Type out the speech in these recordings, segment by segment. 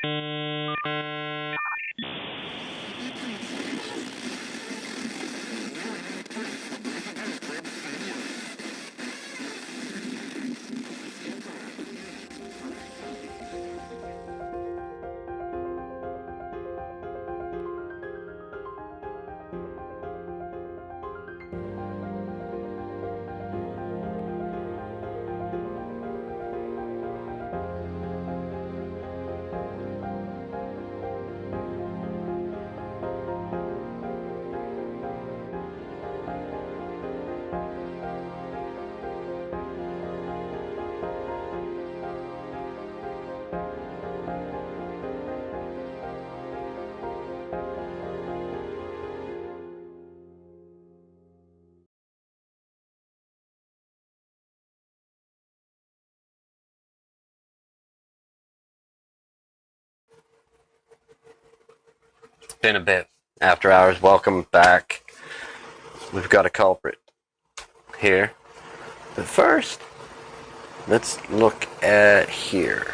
Been a bit. After hours, welcome back. We've got a culprit here. But first, let's look at here.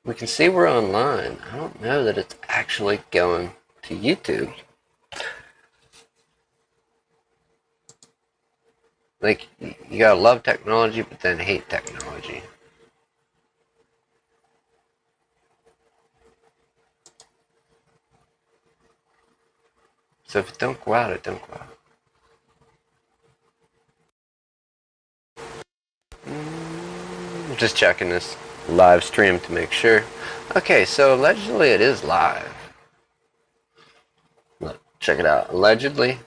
We can see we're online. I don't know that it's actually going to YouTube. Like, you gotta love technology, but then hate technology. So if it don't go out, it don't go out. Just checking this live stream to make sure. Okay, so allegedly it is live. Look, check it out. Allegedly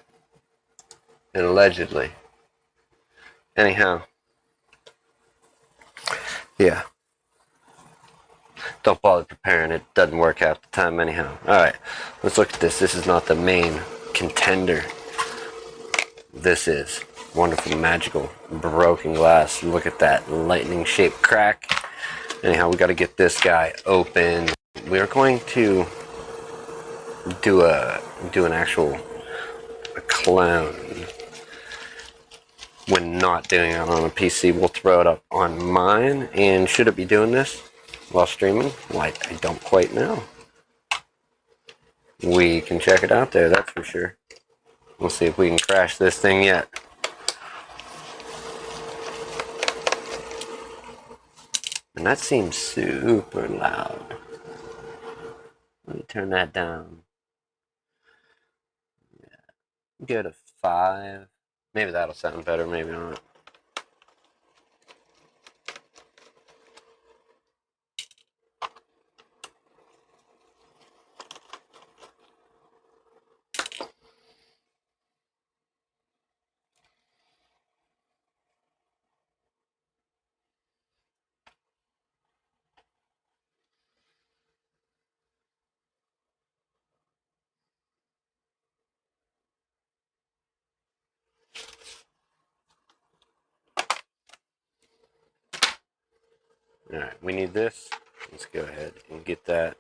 and allegedly. Anyhow. Yeah. Don't bother preparing. It doesn't work half the time anyhow. Alright, let's look at this. This is not the main contender. This is wonderful, magical, broken glass. Look at that lightning-shaped crack. Anyhow, we got to get this guy open. We are going to do an actual clone. When not doing it on a PC, we'll throw it up on mine. And should it be doing this while streaming? Like, I don't quite know. We can check it out there, that's for sure. We'll see if we can crash this thing yet. And that seems super loud. Let me turn that down. Yeah. Go to 5. Maybe that'll sound better, maybe not. Alright, we need this. Let's go ahead and get that.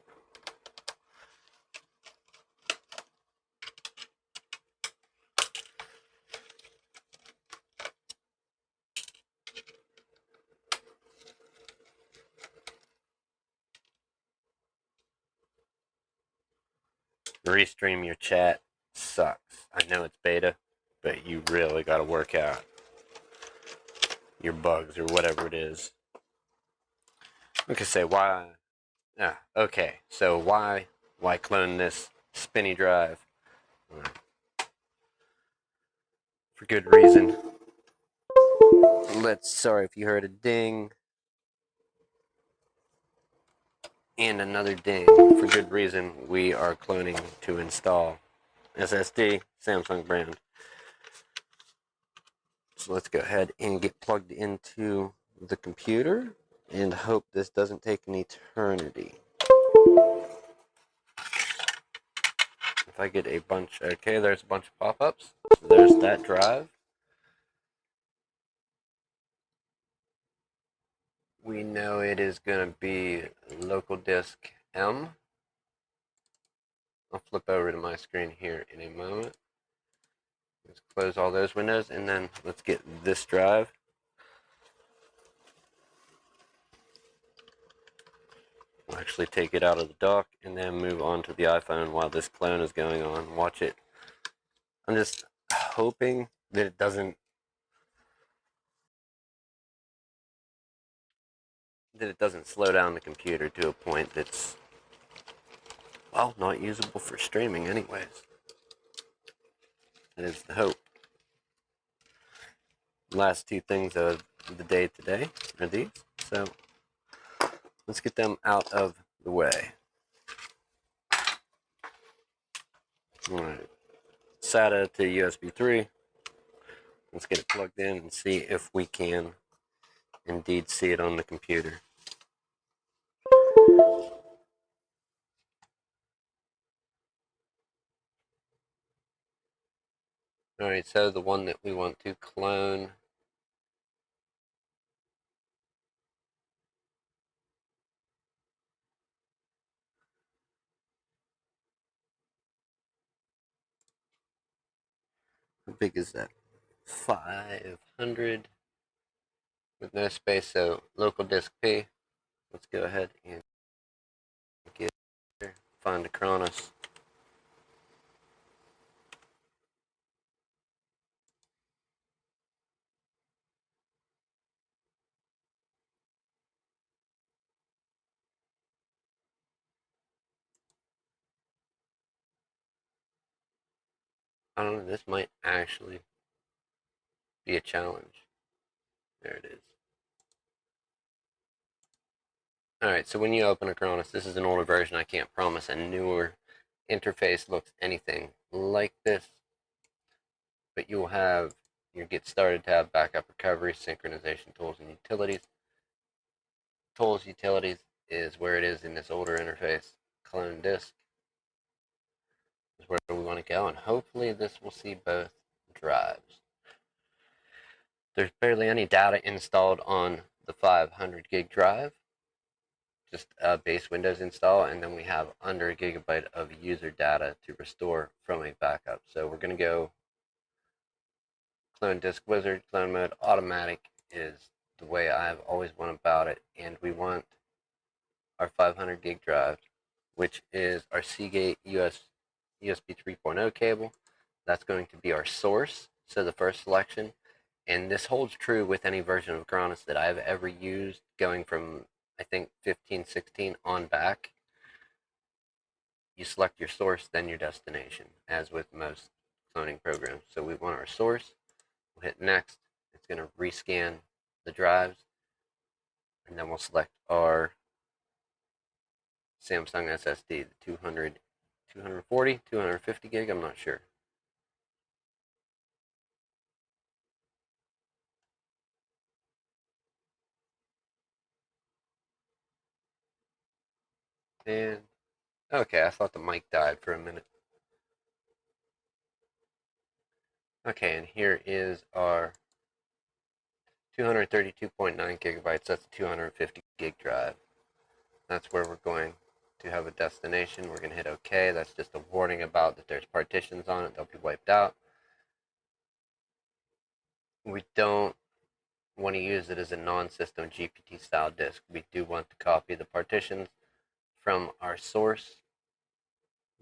Restream your chat sucks. I know it's beta, but you really got to work out your bugs or whatever it is. Okay, say why? Okay. So why clone this spinny drive? For good reason. Sorry if you heard a ding and another ding. For good reason, we are cloning to install SSD, Samsung brand. So let's go ahead and get plugged into the computer and hope this doesn't take an eternity. If I get a bunch, okay, there's a bunch of pop-ups. So there's that drive. We know it is going to be local disk M. I'll flip over to my screen here in a moment. Let's close all those windows and then let's get this drive. We'll actually take it out of the dock and then move on to the iPhone while this clone is going on. Watch it. I'm just hoping that it doesn't slow down the computer to a point that's, well, not usable for streaming anyways. That is the hope. Last two things of the day today are these. So let's get them out of the way. Alright. SATA to USB 3. Let's get it plugged in and see if we can indeed see it on the computer. Alright, so the one that we want to clone how big is that? 500 with no space, so local disk P. Let's go ahead and get there. Find Acronis. I don't know, this might actually be a challenge. There it is. Alright, so when you open Acronis, this is an older version. I can't promise a newer interface looks anything like this, but you will have your Get Started tab, Backup Recovery, Synchronization Tools, and Utilities. Tools, Utilities is where it is in this older interface. Clone Disk is where we want to go, and hopefully this will see both drives. There's barely any data installed on the 500 gig drive, just a base Windows install, and then we have under a gigabyte of user data to restore from a backup. So we're going to go Clone Disk Wizard. Clone mode automatic is the way I've always went about it, and we want our 500 gig drive, which is our Seagate USB 3.0 cable. That's going to be our source, so the first selection. And this holds true with any version of Acronis that I've ever used, going from, I think, 15, 16 on back. You select your source, then your destination, as with most cloning programs. So we want our source. We'll hit next. It's going to rescan the drives, and then we'll select our Samsung SSD, the 200, 240, 250 gig, I'm not sure. And, okay, I thought the mic died for a minute. Okay, and here is our 232.9 gigabytes. That's a 250 gig drive. That's where we're going to have a destination. We're going to hit OK. That's just a warning about that there's partitions on it. They'll be wiped out. We don't want to use it as a non-system GPT style disk. We do want to copy the partitions from our source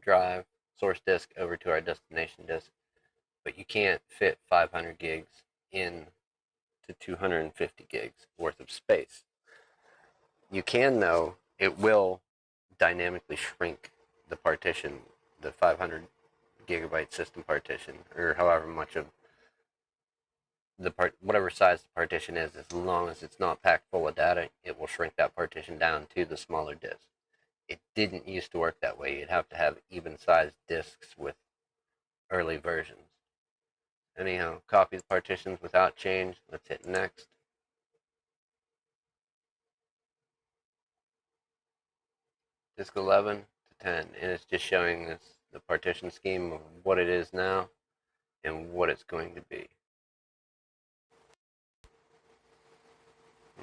drive, source disk, over to our destination disk. But you can't fit 500 gigs in to 250 gigs worth of space. You can, though, it will dynamically shrink the partition, the 500 gigabyte system partition, or however much of the whatever size the partition is, as long as it's not packed full of data, it will shrink that partition down to the smaller disk. It didn't used to work that way. You'd have to have even sized disks with early versions. Anyhow, copy the partitions without change. Let's hit next. Disk 11 to 10, and it's just showing us the partition scheme of what it is now and what it's going to be.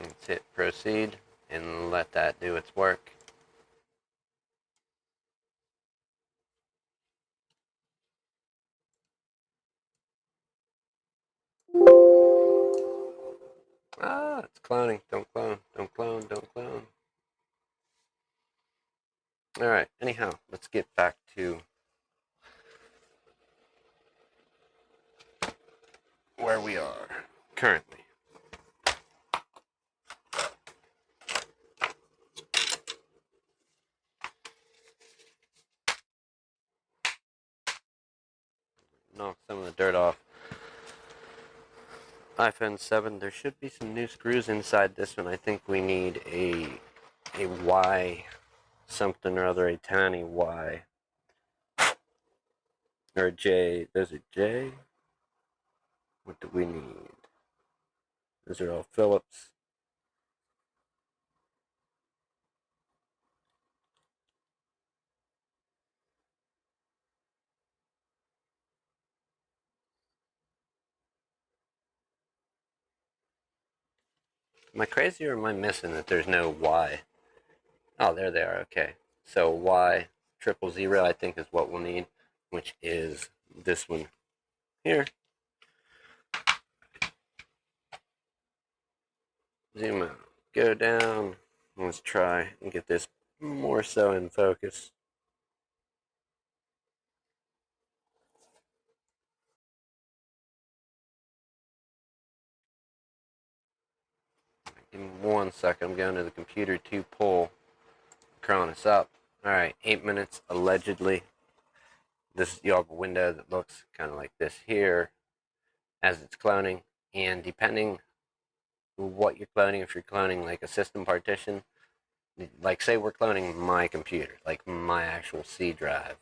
Let's hit proceed and let that do its work. Ah, it's cloning. Don't clone, don't clone, don't clone. Alright, anyhow, let's get back to where we are currently. Knock some of the dirt off. iPhone 7, there should be some new screws inside this one. I think we need a Y something or other, a tiny Y. Or a J. There's a J. What do we need? Those are all Phillips. Am I crazy or am I missing that there's no Y? Oh, there they are. Okay. So Y 000 I think is what we'll need, which is this one here. Zoom out. Go down. Let's try and get this more so in focus. Give me 1 second. I'm going to the computer to pull Cronus up. Alright, 8 minutes allegedly. This, you have a window that looks kind of like this here as it's cloning, and depending what you're cloning, if you're cloning like a system partition, like say we're cloning my computer, like my actual C drive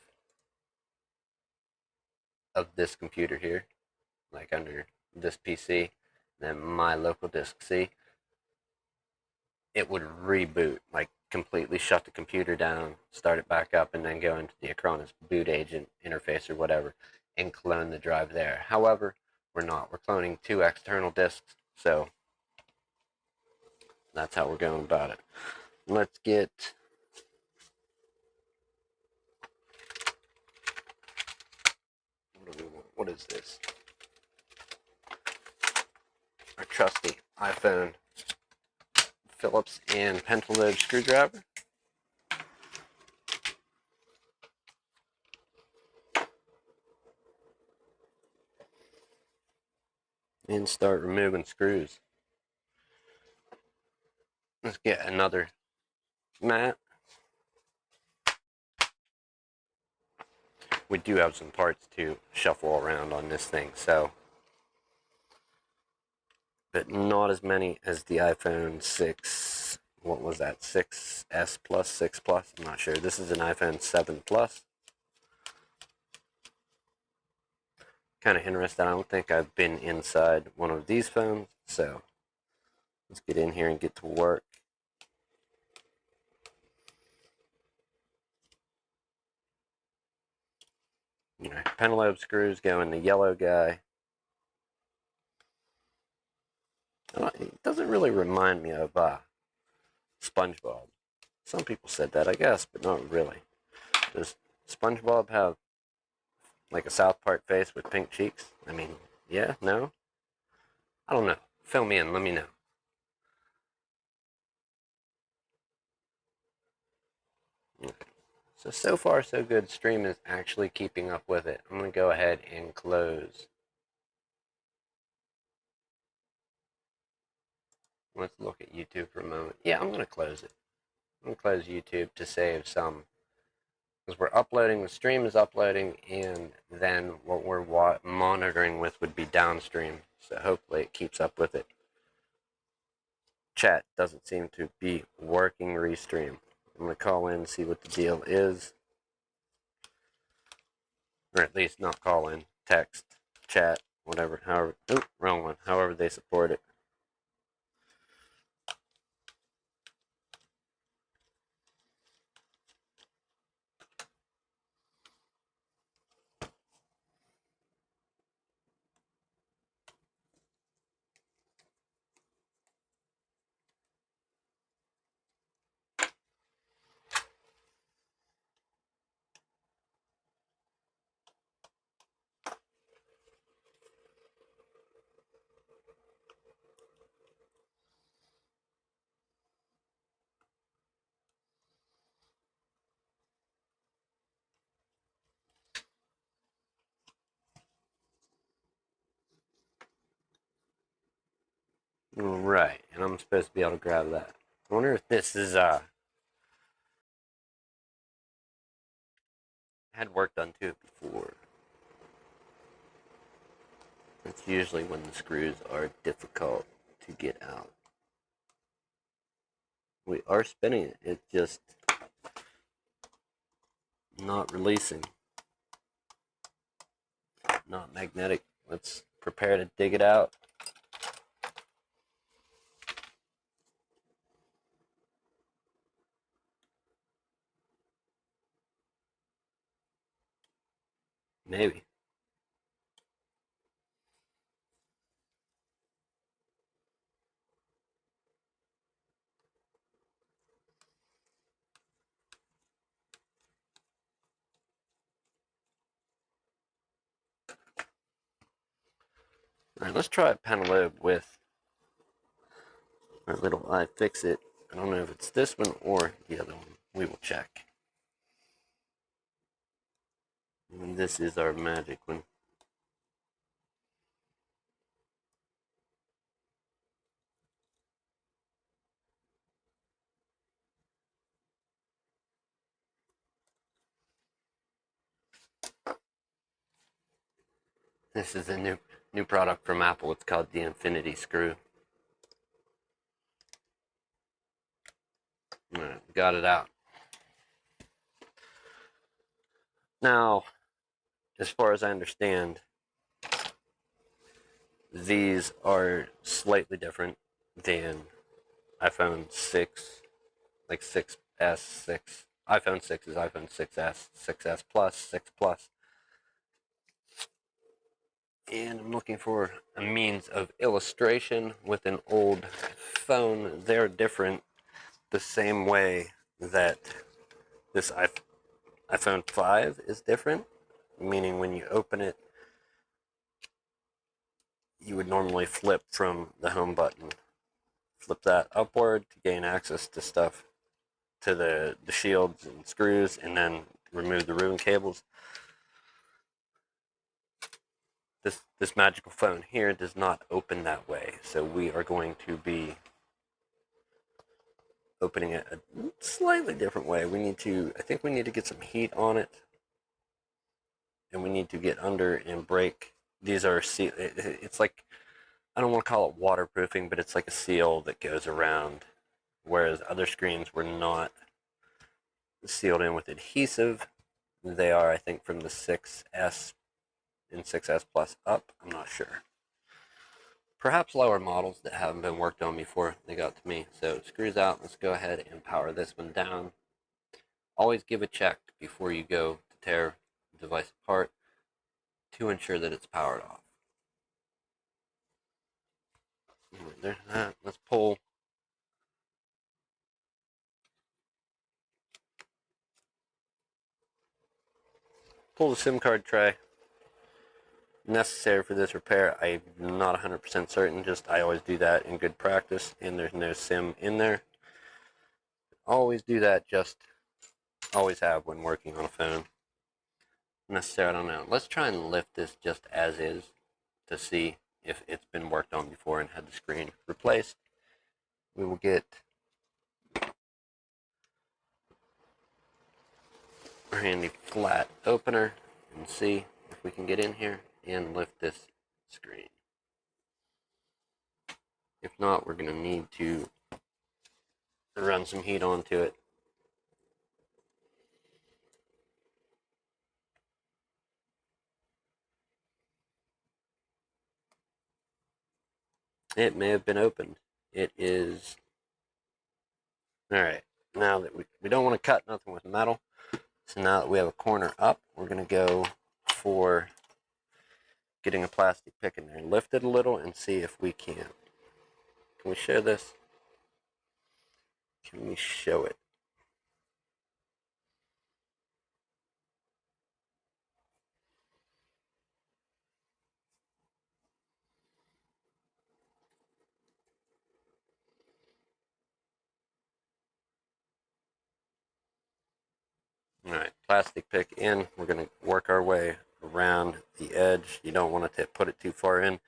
of this computer here, like under this PC, then my local disk C, it would reboot, like completely shut the computer down, start it back up, and then go into the Acronis boot agent interface or whatever and clone the drive there. However, we're not. We're cloning 2 external disks, so that's how we're going about it. Let's get what do we want? What is this? Our trusty iPhone Phillips and pencil lobe screwdriver. And start removing screws. Let's get another mat. We do have some parts to shuffle around on this thing, so, but not as many as the iPhone 6. What was that? 6S Plus, 6 Plus? I'm not sure. This is an iPhone 7 Plus. Kind of interested. I don't think I've been inside one of these phones, so let's get in here and get to work. You know, pentalobe screws go in the yellow guy. It doesn't really remind me of SpongeBob. Some people said that, I guess, but not really. Does SpongeBob have like a South Park face with pink cheeks? I mean, yeah, no? I don't know. Fill me in, let me know. So far so good. Stream is actually keeping up with it. I'm going to go ahead and close. Let's look at YouTube for a moment. Yeah, I'm going to close it. I'm going to close YouTube to save some. Because we're uploading, the stream is uploading, and then what we're monitoring with would be downstream. So hopefully it keeps up with it. Chat doesn't seem to be working restream. I'm going to call in and see what the deal is. Or at least not call in, text, chat, whatever, however, wrong one, however they support it. Right, and I'm supposed to be able to grab that. I wonder if this is had work done to it before. That's usually when the screws are difficult to get out. We are spinning it, it's just not releasing. Not magnetic. Let's prepare to dig it out. Maybe. Alright, let's try a Pentalobe with our little iFixit. I don't know if it's this one or the other one. We will check. And this is our magic one. This is a new product from Apple. It's called the Infinity Screw. Alright, got it out. Now, as far as I understand, these are slightly different than iPhone 6, like 6S, 6. iPhone 6 is iPhone 6S, 6S Plus, 6 Plus. And I'm looking for a means of illustration with an old phone. They're different the same way that this iPhone 5 is different, meaning when you open it, you would normally flip from the home button. Flip that upward to gain access to stuff, to the shields and screws, and then remove the ribbon cables. This magical phone here does not open that way, so we are going to be opening it a slightly different way. I think we need to get some heat on it, and we need to get under and break. These are it's like, I don't want to call it waterproofing, but it's like a seal that goes around, whereas other screens were not sealed in with adhesive. They are, I think, from the 6S and 6S Plus up. I'm not sure. Perhaps lower models that haven't been worked on before they got to me. So screws out. Let's go ahead and power this one down. Always give a check before you go to tear the device apart to ensure that it's powered off. There's that. Let's pull the SIM card tray necessary for this repair. I'm not 100% certain, just I always do that in good practice, and there's no SIM in there. Always do that, just always have when working on a phone. Necessary, I don't know. Let's try and lift this just as is to see if it's been worked on before and had the screen replaced. We will get our handy flat opener and see if we can get in here and lift this screen. If not, we're going to need to run some heat onto it. It may have been opened. It is. Alright, now that we don't want to cut nothing with metal, so now that we have a corner up, we're going to go for getting a plastic pick in there. Lift it a little and see if we can. Can we show this? Can we show it? Alright, plastic pick in. We're going to work our way around the edge. You don't want to put it too far in.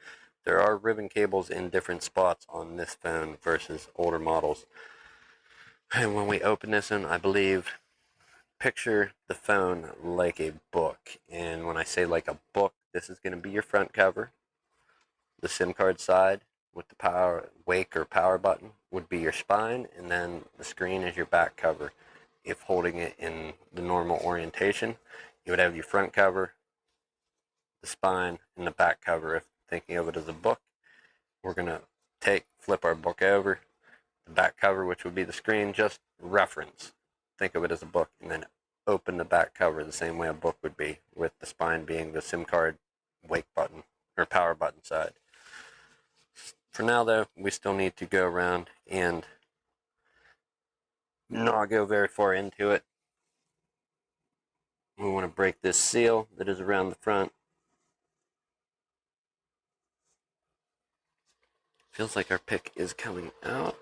There are ribbon cables in different spots on this phone versus older models. And when we open this one, I believe, picture the phone like a book. And when I say like a book, this is going to be your front cover. The SIM card side with the power wake or power button would be your spine, and then the screen is your back cover. If holding it in the normal orientation, you would have your front cover, the spine, and the back cover. If thinking of it as a book, we're going to flip our book over. The back cover, which would be the screen, just reference. Think of it as a book, and then open the back cover the same way a book would be, with the spine being the SIM card wake button or power button side. For now, though, we still need to go around and not go very far into it. We want to break this seal that is around the front. Feels like our pick is coming out.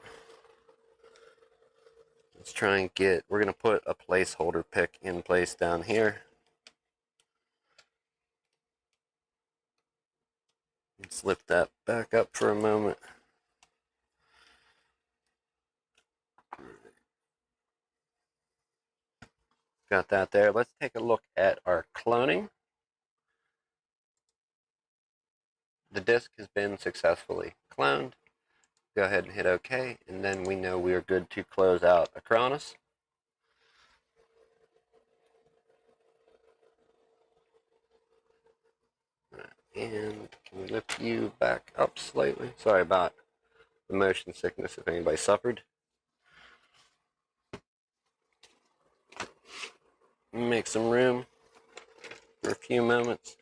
Let's try and we're going to put a placeholder pick in place down here. Let's lift that back up for a moment. Got that there. Let's take a look at our cloning. The disk has been successfully cloned. Go ahead and hit OK, and then we know we are good to close out Acronis. And can we lift you back up slightly? Sorry about the motion sickness if anybody suffered. Make some room for a few moments.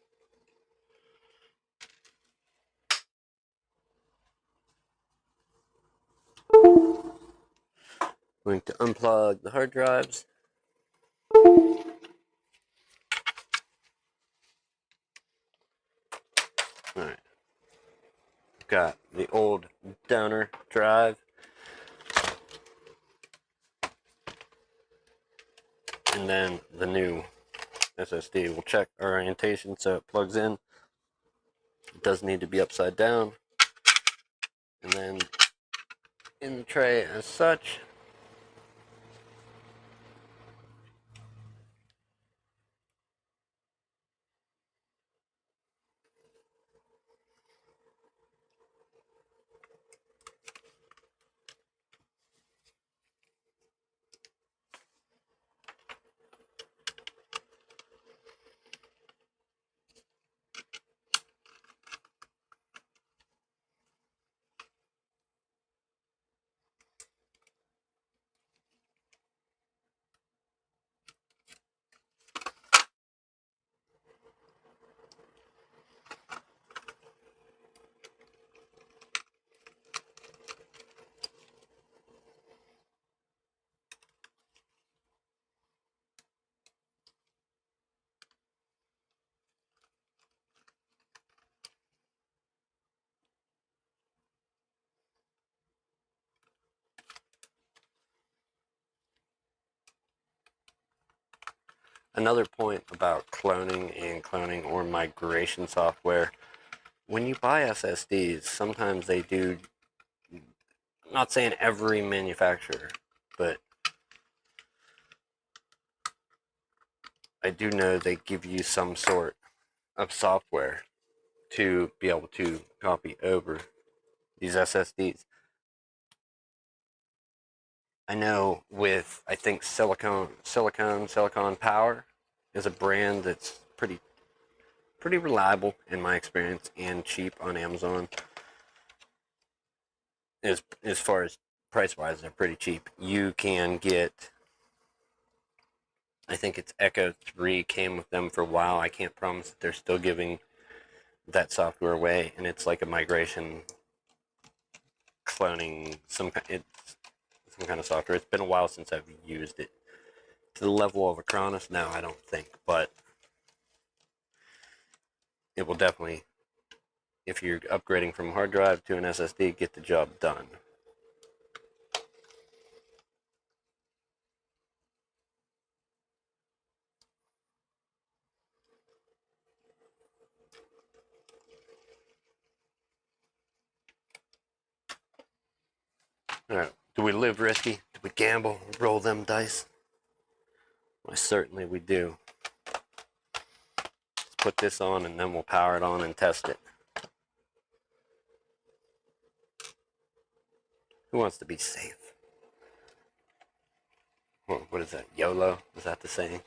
Going to unplug the hard drives. Alright. Got the old donor drive. And then the new SSD. We'll check our orientation so it plugs in. It does need to be upside down. And then in the tray as such. Another point about cloning or migration software, when you buy SSDs, sometimes they do, I'm not saying every manufacturer, but I do know they give you some sort of software to be able to copy over these SSDs. I know with, I think Silicon Power is a brand that's pretty reliable in my experience and cheap on Amazon. As far as price wise, they're pretty cheap. You can get, I think it's Echo 3 came with them for a while. I can't promise that they're still giving that software away, and it's like a migration cloning, it's some kind of software. It's been a while since I've used it to the level of Acronis. No, I don't think, but it will definitely, if you're upgrading from a hard drive to an SSD, get the job done. All right. Do we live risky? Do we gamble? Roll them dice? Why, certainly we do. Let's put this on and then we'll power it on and test it. Who wants to be safe? What is that? YOLO? Is that the saying?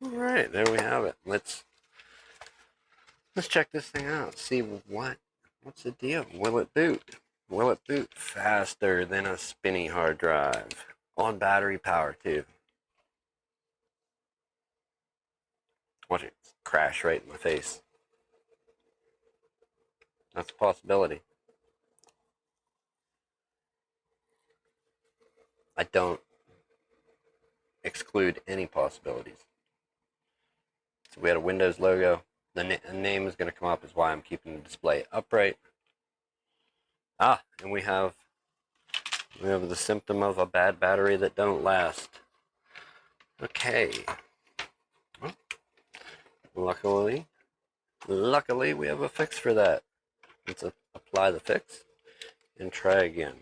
All right, there we have it. Let's check this thing out. See what's the deal. Will it boot? Will it boot faster than a spinny hard drive? On battery power too. Watch it crash right in my face. That's a possibility. I don't exclude any possibilities. So we had a Windows logo. The name is going to come up, is why I'm keeping the display upright. And we have the symptom of a bad battery that don't last. Okay. Well, luckily we have a fix for that. Let's apply the fix and try again.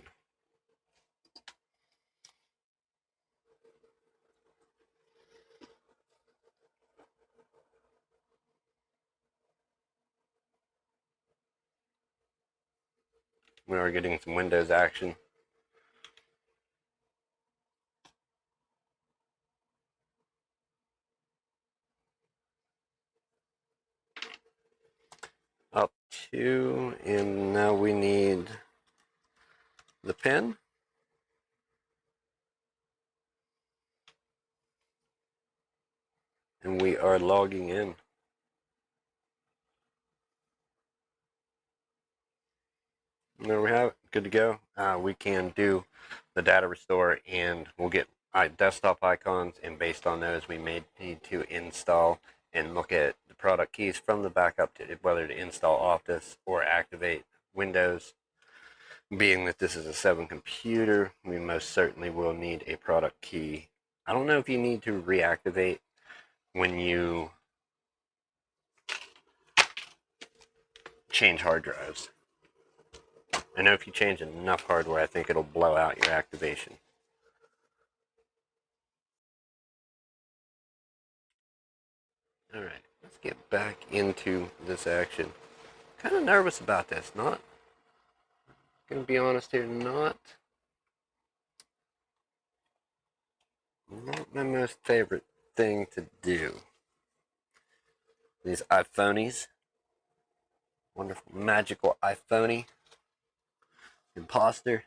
We are getting some Windows action. Up to, and now we need the pin. And we are logging in. And there we have it. Good to go. We can do the data restore, and we'll get desktop icons, and based on those we may need to install and look at the product keys from the backup to whether to install Office or activate Windows. Being that this is a 7 computer, we most certainly will need a product key. I don't know if you need to reactivate when you change hard drives. I know if you change enough hardware, I think it'll blow out your activation. Alright, let's get back into this action. Kind of nervous about this, not, gonna be honest here, not my most favorite thing to do. These iPhonies, wonderful, magical iPhony, imposter.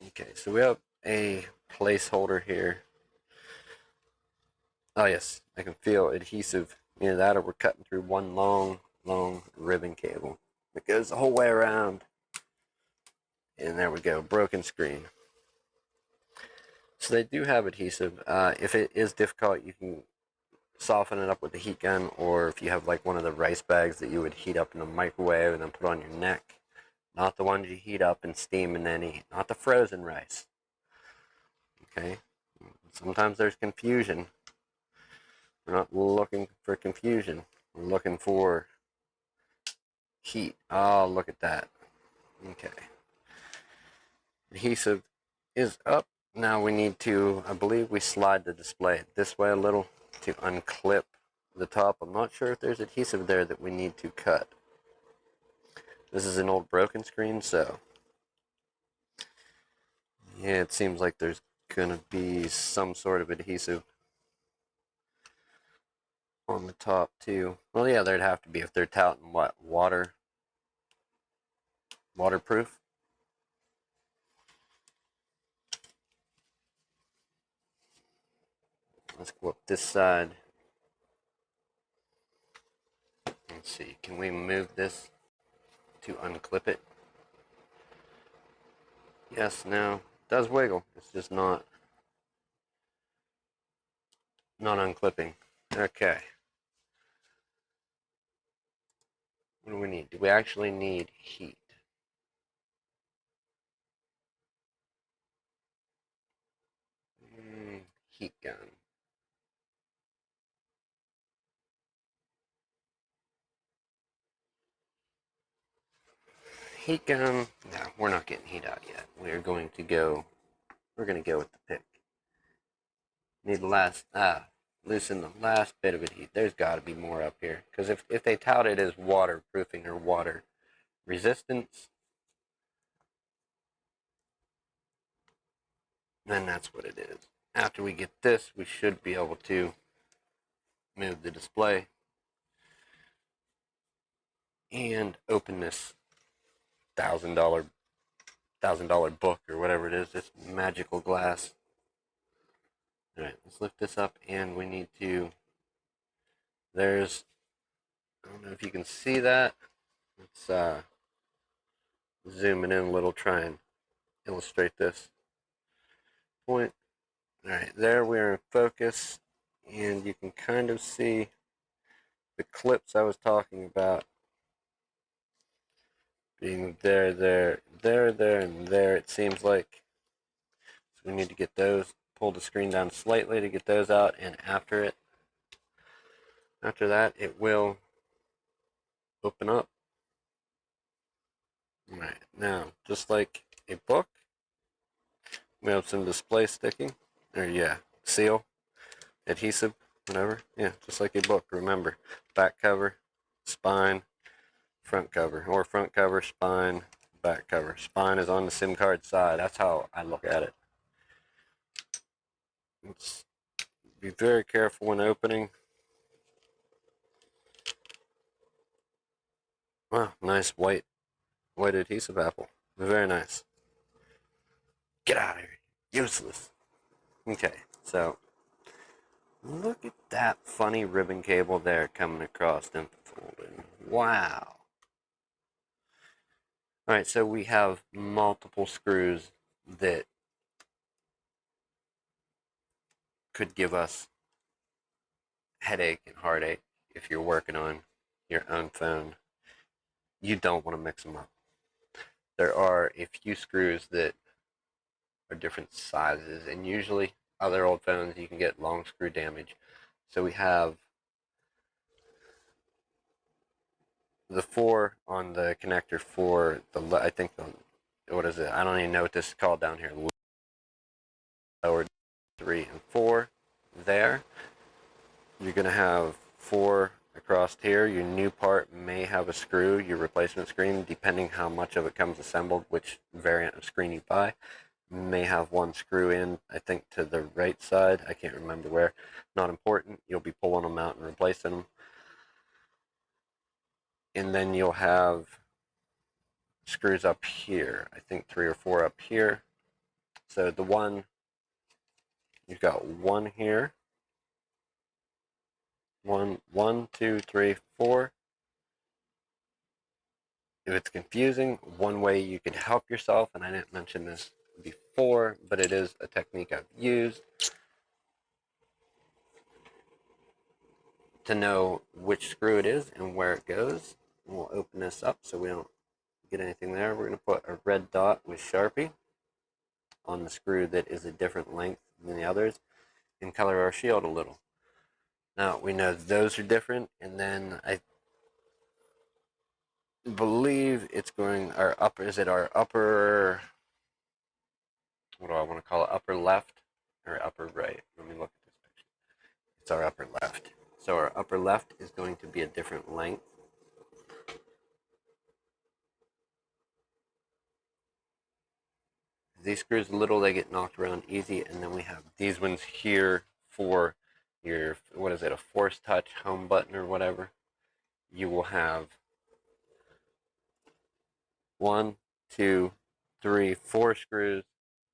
Okay, so we have a placeholder here. Oh yes, I can feel adhesive. Either that or we're cutting through one long ribbon cable that goes the whole way around. And there we go, broken screen. So they do have adhesive. If it is difficult, you can soften it up with the heat gun, or if you have like one of the rice bags that you would heat up in a microwave and then put on your neck. Not the ones you heat up and steam and then eat. Not the frozen rice. Okay? Sometimes there's confusion. We're not looking for confusion. We're looking for heat. Oh, look at that. Okay. Adhesive is up. Now we need to, I believe we slide the display this way a little to unclip the top. I'm not sure if there's adhesive there that we need to cut. This is an old broken screen, so yeah, it seems like there's gonna be some sort of adhesive on the top too. Well, yeah, there'd have to be if they're touting what, waterproof. Let's go up this side. Let's see, can we move this to unclip it? Yes, no, it does wiggle. It's just not unclipping. Okay. What do we need? Do we actually need heat? Heat gun. Heat gun. No, we're not getting heat out yet. We're going to go with the pick. Need the last, loosen the last bit of it heat. There's got to be more up here. Because if they tout it as waterproofing or water resistance, then that's what it is. After we get this, we should be able to move the display and open this $1,000 book or whatever it is, this magical glass. All right, let's lift this up, and we need to. There's, I don't know if you can see that. Let's zoom in a little, try and illustrate this point. All right, there we are in focus, and you can kind of see the clips I was talking about being there, and there, it seems like. So we need to get those, pull the screen down slightly to get those out, and after that, it will open up. All right, now, just like a book, we have some display sticking, or seal, adhesive, whatever. Yeah, just like a book, remember. Back cover, spine, front cover, or front cover, spine, back cover. Spine is on the SIM card side. That's how I look at it. Let's be very careful when opening. Wow, nice white adhesive apple. Very nice. Get out of here. Useless. Okay, so look at that funny ribbon cable there coming across and folding. Wow. Alright, so we have multiple screws that could give us headache and heartache if you're working on your own phone. You don't want to mix them up. There are a few screws that are different sizes, and usually other old phones you can get long screw damage. So we have the 4 on the connector for I think what is it? I don't even know what this is called down here. Lower 3 and 4 there. You're going to have 4 across here. Your new part may have a screw, your replacement screen, depending how much of it comes assembled, which variant of screen you buy, may have 1 screw in, I think, to the right side. I can't remember where. Not important. You'll be pulling them out and replacing them. And then you'll have screws up here. I think 3 or 4 up here. So you've got 1 here. 1, 2, 3, 4. If it's confusing, one way you can help yourself, and I didn't mention this before, but it is a technique I've used to know which screw it is and where it goes. And we'll open this up so we don't get anything there. We're going to put a red dot with Sharpie on the screw that is a different length than the others and color our shield a little. Now we know those are different, and then I believe it's going our upper, what do I want to call it, upper left or upper right? Let me look at this picture. It's our upper left. So our upper left is going to be a different length. These screws little, they get knocked around easy, and then we have these ones here for your, what is it, a force touch home button or whatever. You will have 1, 2, 3, 4 screws.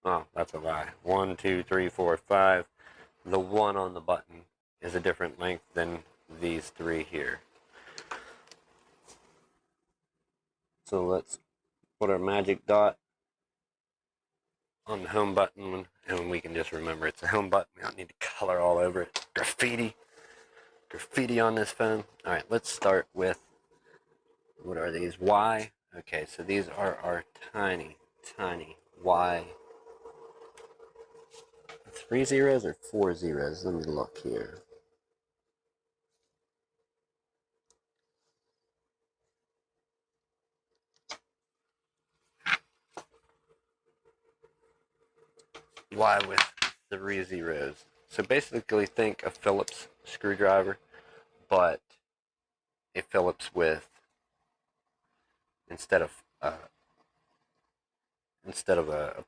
Oh, that's a lie. 1, 2, 3, 4, 5. The one on the button is a different length than these 3 here. So let's put our magic dot on the home button, and we can just remember it's a home button. We don't need to color all over it. Graffiti on this phone. All right, let's start with, what are these? Y. Okay, so these are our tiny Y. 3 zeros or 4 zeros? Let me look here. Y with 3 zeros. So basically think a Phillips screwdriver, but a Phillips with, instead of a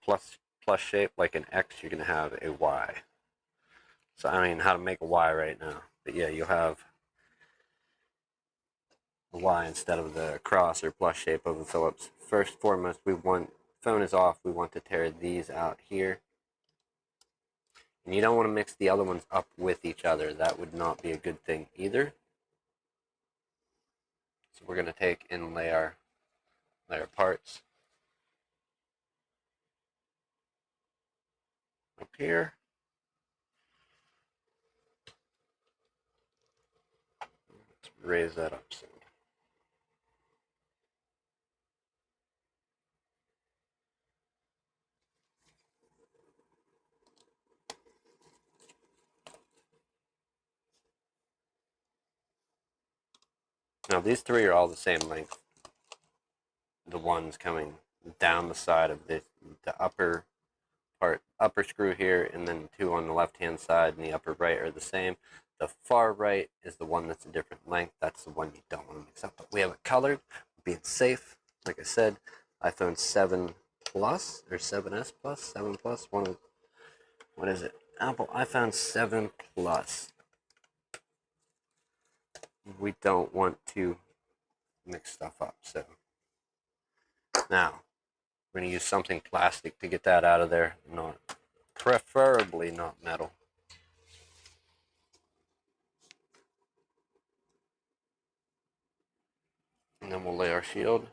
plus shape like an X, you're gonna have a Y. So I don't even know how to make a Y right now, but yeah, you'll have a Y instead of the cross or plus shape of a Phillips. First and foremost, phone is off, we want to tear these out here. And you don't want to mix the other ones up with each other. That would not be a good thing either. So we're going to take and lay our parts up here. Let's raise that up some. Now these three are all the same length. The ones coming down the side of the upper part, upper screw here, and then two on the left hand side and the upper right are the same. The far right is the one that's a different length. That's the one you don't want to mix up. But we have it colored, being safe. Like I said, iPhone 7 Plus or 7S Plus, 7 Plus, what is it? Apple iPhone 7 Plus. We don't want to mix stuff up. So now we're going to use something plastic to get that out of there. Preferably not metal. And then we'll lay our shield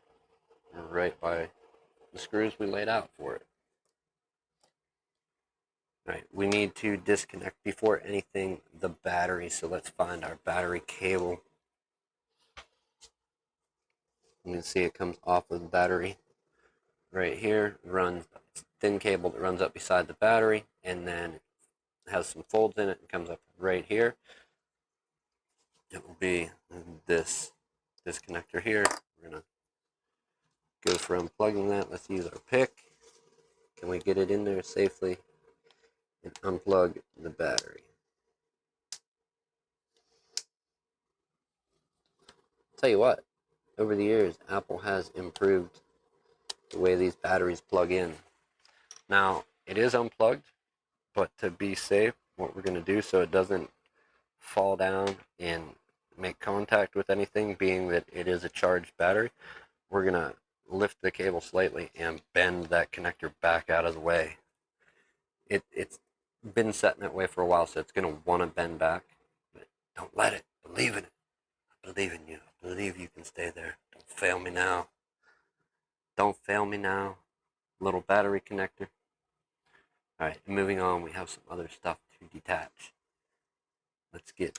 right by the screws we laid out for it. Right, we need to disconnect before anything the battery, so let's find our battery cable. You can see it comes off of the battery right here, runs thin cable that runs up beside the battery, and then has some folds in it and comes up right here. It will be this connector here. We're gonna go for unplugging that. Let's use our pick. Can we get it in there safely and unplug the battery? Tell you what, over the years, Apple has improved the way these batteries plug in. Now, it is unplugged, but to be safe, what we're going to do so it doesn't fall down and make contact with anything, being that it is a charged battery, we're going to lift the cable slightly and bend that connector back out of the way. It's been set in that way for a while, so it's going to want to bend back, but don't let it. Believe in it. I believe in you. I believe you can stay there. Don't fail me now. Don't fail me now. Little battery connector. Alright, moving on, we have some other stuff to detach. Let's get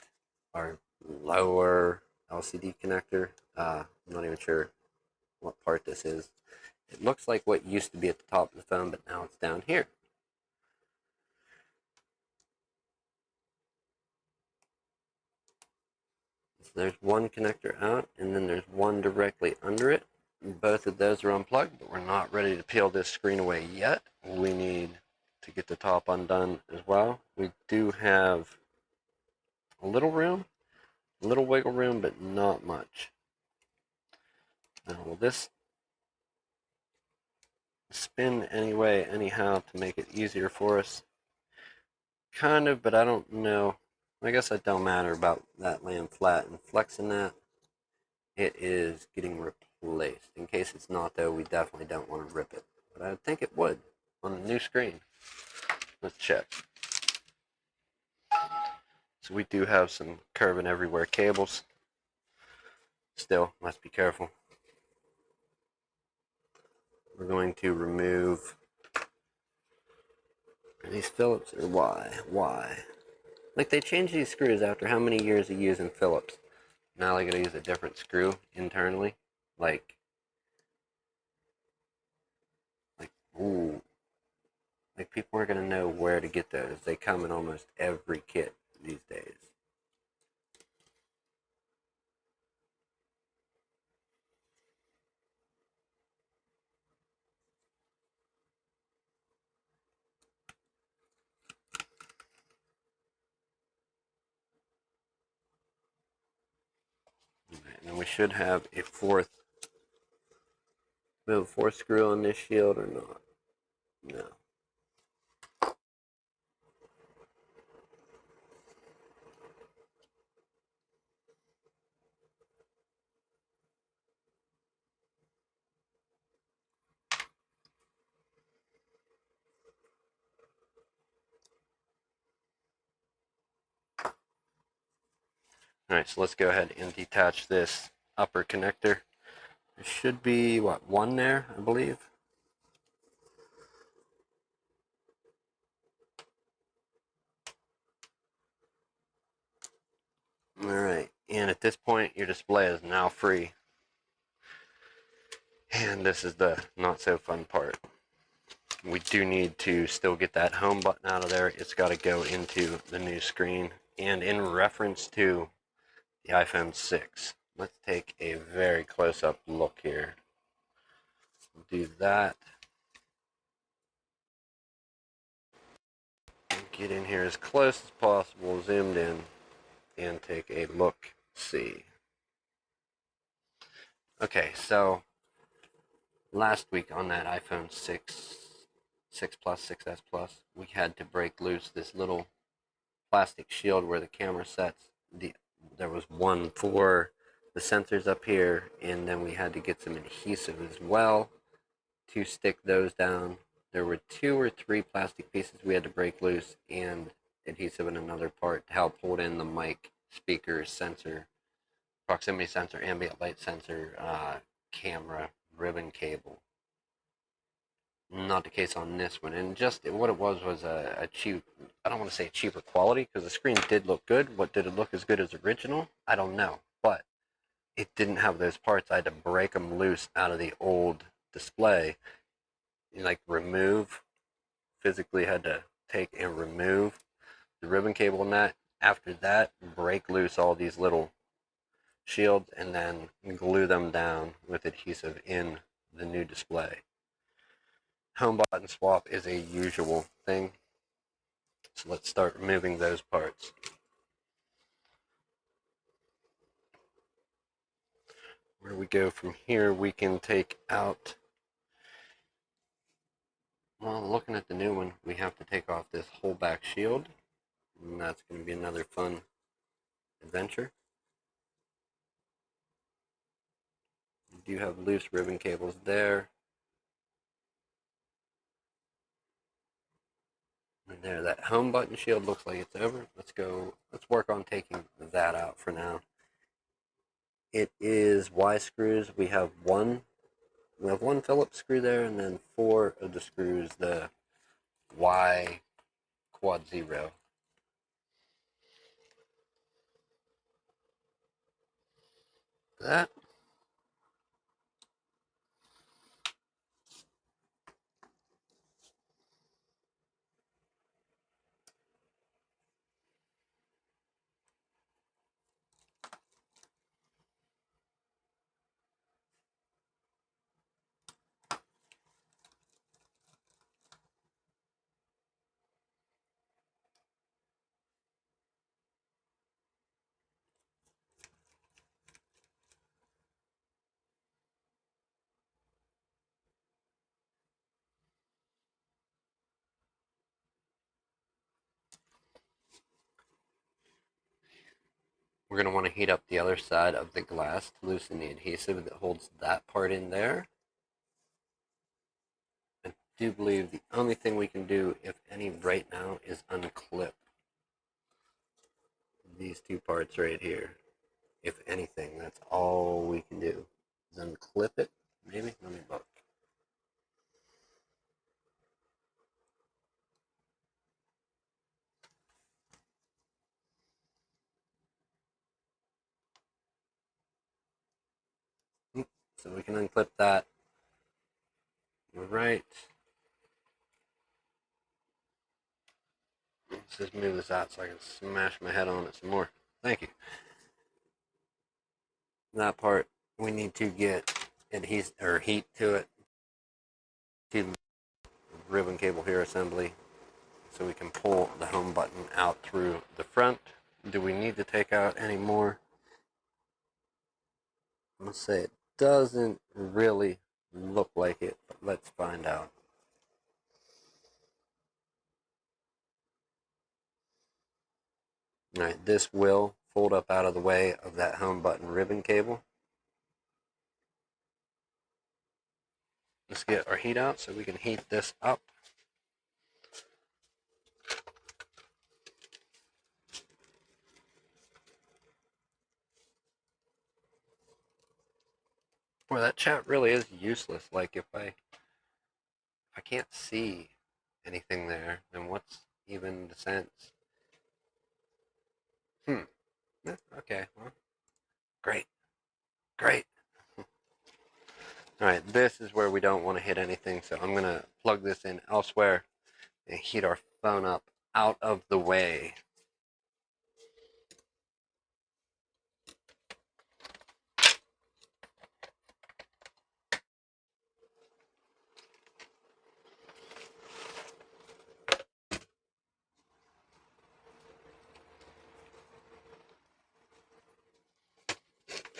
our lower LCD connector. I'm not even sure what part this is. It looks like what used to be at the top of the phone, but now it's down here. So there's one connector out, and then there's one directly under it. Both of those are unplugged, but we're not ready to peel this screen away yet. We need to get the top undone as well. We do have a little room, a little wiggle room, but not much. Now, will this spin anyway, anyhow, to make it easier for us? Kind of, but I don't know. I guess it don't matter about that laying flat and flexing that. It is getting replaced. In case it's not, though, we definitely don't want to rip it. But I think it would on a new screen. Let's check. So we do have some curving everywhere cables. Still, must be careful. we're going to remove these Phillips, or why? Why? Like, they change these screws after how many years of using Phillips? Now they gotta use a different screw internally. Like, ooh. Like, people are gonna know where to get those. They come in almost every kit these days. Right, and we should have a fourth. We have a fourth screw on this shield or not? No. Alright, so let's go ahead and detach this upper connector. There should be, what, one there, I believe? Alright, and at this point, your display is now free. And this is the not so fun part. We do need to still get that home button out of there. It's got to go into the new screen. And in reference to the iPhone 6, let's take a very close-up look here. Do that. Get in here as close as possible, zoomed in, and take a look. See. Okay, so last week on that iPhone 6, 6 Plus, 6S Plus, we had to break loose this little plastic shield where the camera sets. There was one for the sensors up here, and then we had to get some adhesive as well to stick those down. There were 2 or 3 plastic pieces we had to break loose, and adhesive in another part to help hold in the mic, speaker, sensor, proximity sensor, ambient light sensor, camera, ribbon cable. Not the case on this one, and just what it was a cheap, I don't want to say cheaper quality, because the screen did look good. What, did it look as good as original? I don't know, but it didn't have those parts. I had to break them loose out of the old display, like remove, physically had to take and remove the ribbon cable and that. After that, break loose all these little shields and then glue them down with adhesive in the new display. Home button swap is a usual thing, so let's start removing those parts. Where we go from here, we can take out, well, looking at the new one, we have to take off this whole back shield, and that's going to be another fun adventure. You do have loose ribbon cables there. And there, that home button shield looks like it's over. Let's work on taking that out for now. It is Y screws. We have one Phillips screw there, and then 4 of the screws, the Y quad 0. That. We're going to want to heat up the other side of the glass to loosen the adhesive that holds that part in there. I do believe the only thing we can do, if any, right now is unclip these 2 parts right here. If anything, that's all we can do is unclip it. Maybe? Let me look. So we can unclip that. Right. Let's just move this out so I can smash my head on it some more. Thank you. That part we need to get adhesive or heat to it. To the ribbon cable here assembly, so we can pull the home button out through the front. Do we need to take out any more? I'm gonna say it doesn't really look like it, but let's find out. Alright, this will fold up out of the way of that home button ribbon cable. Let's get our heat out so we can heat this up. Boy, that chat really is useless. Like if I can't see anything there, then what's even the sense? Okay, well, great, great. All right, this is where we don't want to hit anything, so I'm gonna plug this in elsewhere and heat our phone up out of the way.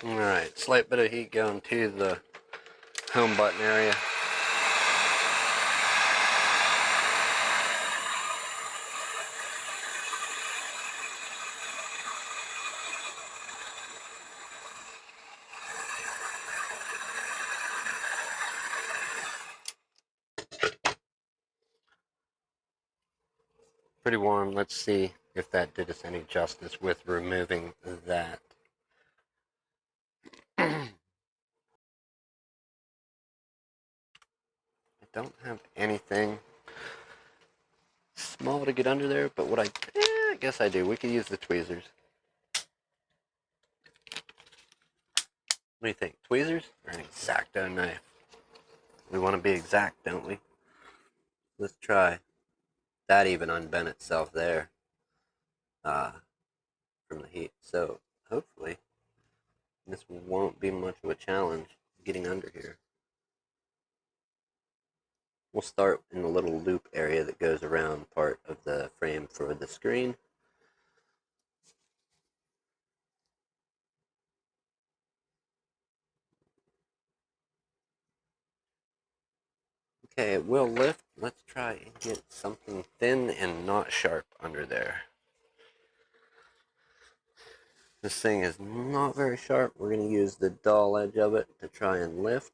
All right, slight bit of heat going to the home button area. Pretty warm. Let's see if that did us any justice with removing that. I don't have anything small to get under there, but I guess I do. We could use the tweezers. What do you think? Tweezers or an X-Acto knife? We want to be exact, don't we? Let's try. That even unbent itself there from the heat. So hopefully this won't be much of a challenge getting under here. We'll start in the little loop area that goes around part of the frame for the screen. Okay, it will lift. Let's try and get something thin and not sharp under there. This thing is not very sharp. We're going to use the dull edge of it to try and lift.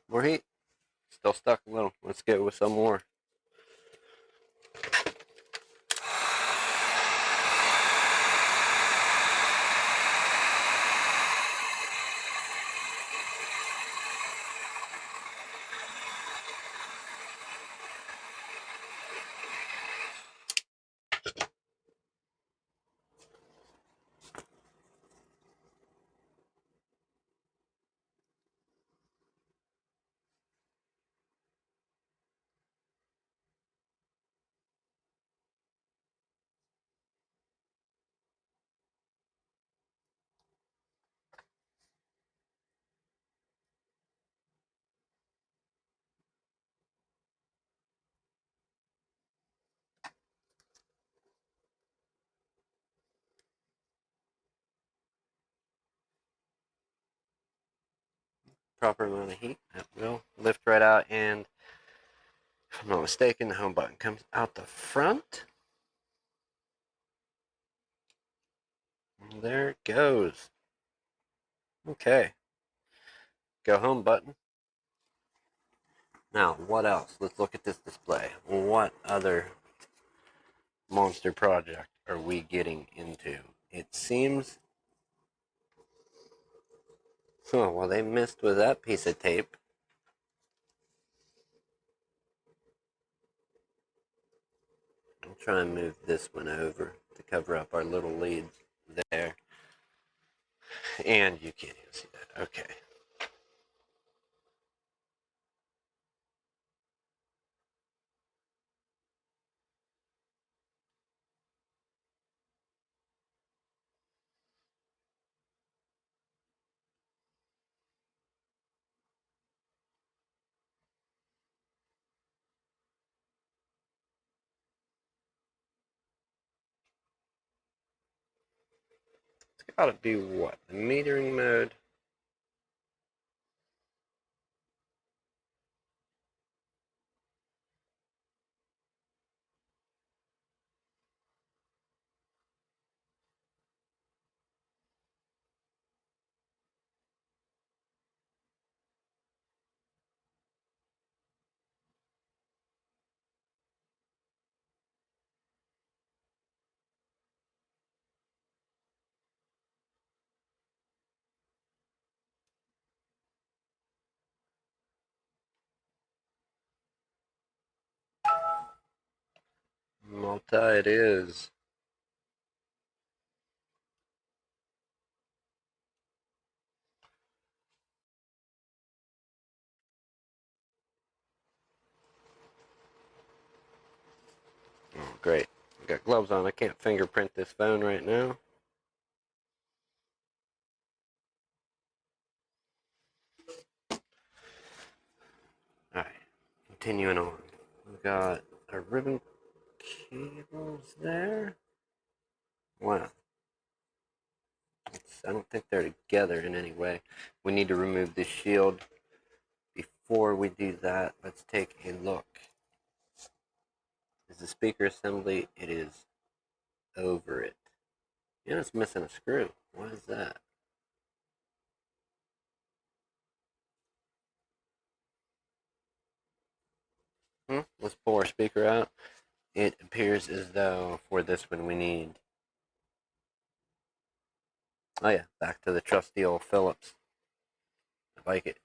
More heat. Still stuck a little. Let's get with some more. Proper amount of heat. That will lift right out, and If I'm not mistaken, the home button comes out the front. And there it goes. Okay. Go home button. Now, what else? Let's look at this display. What other monster project are we getting into? It seems... Oh, well, they missed with that piece of tape. I'll try and move this one over to cover up our little leads there. And you can't even see that. Okay. It's got to be what? The metering mode? Multi it is. Oh, great. I got gloves on. I can't fingerprint this phone right now. Alright. Continuing on. We've got our ribbon cables there. Wow. I don't think they're together in any way. We need to remove this shield. Before we do that, let's take a look. Is the speaker assembly? It is over it. Yeah, it's missing a screw. What is that? Let's pull our speaker out. It appears as though for this one we need... Oh yeah, back to the trusty old Phillips. I like it.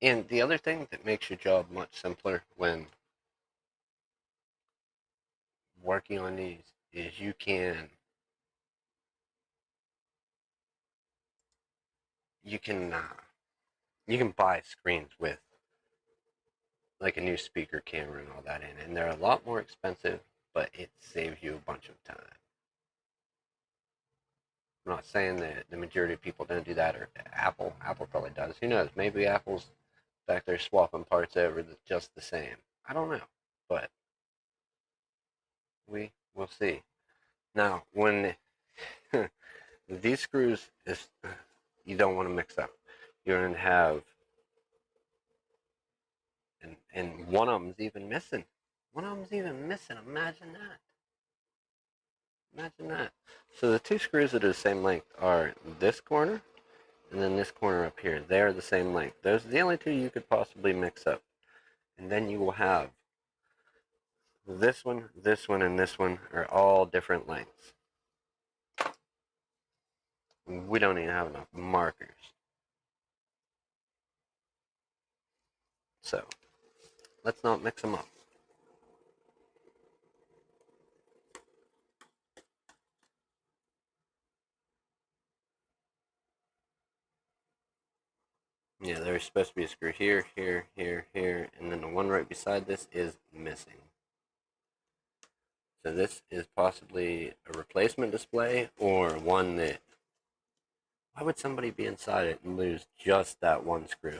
And the other thing that makes your job much simpler when working on these is you can uh, you can buy screens with like a new speaker camera and all that in, and they're a lot more expensive, but it saves you a bunch of time. I'm not saying that the majority of people don't do that, or Apple probably does. Who knows? Maybe Apple's back there swapping parts over that's just the same. I don't know, but we will see. Now, when these screws is you don't want to mix up. You're going to have, and one of them's even missing. One of them's even missing. Imagine that. Imagine that. So the two screws that are the same length are this corner and then this corner up here. They are the same length. Those are the only two you could possibly mix up. And then you will have this one, and this one are all different lengths. We don't even have enough markers. So let's not mix them up. Yeah, there's supposed to be a screw here, here, here, here, and then the one right beside this is missing. So this is possibly a replacement display or one that, why would somebody be inside it and lose just that one screw?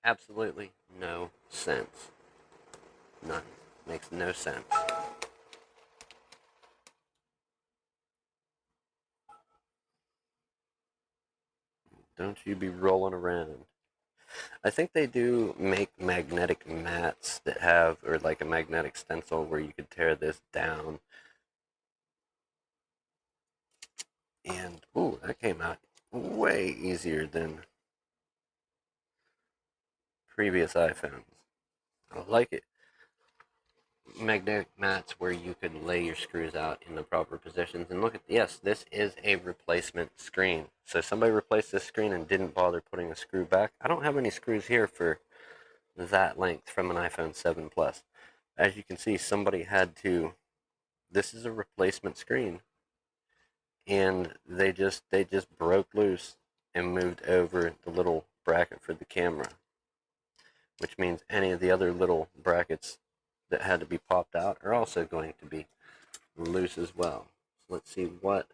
Absolutely no sense. None. Makes no sense. Don't you be rolling around. I think they do make magnetic mats that have, or like a magnetic stencil where you could tear this down. And, ooh, that came out way easier than previous iPhones. I like it. Magnetic mats where you could lay your screws out in the proper positions. And look at, yes, this is a replacement screen. So somebody replaced this screen and didn't bother putting a screw back. I don't have any screws here for that length from an iPhone 7 Plus. As you can see, somebody had to, this is a replacement screen, and they just broke loose and moved over the little bracket for the camera, which means any of the other little brackets that had to be popped out are also going to be loose as well. So let's see, what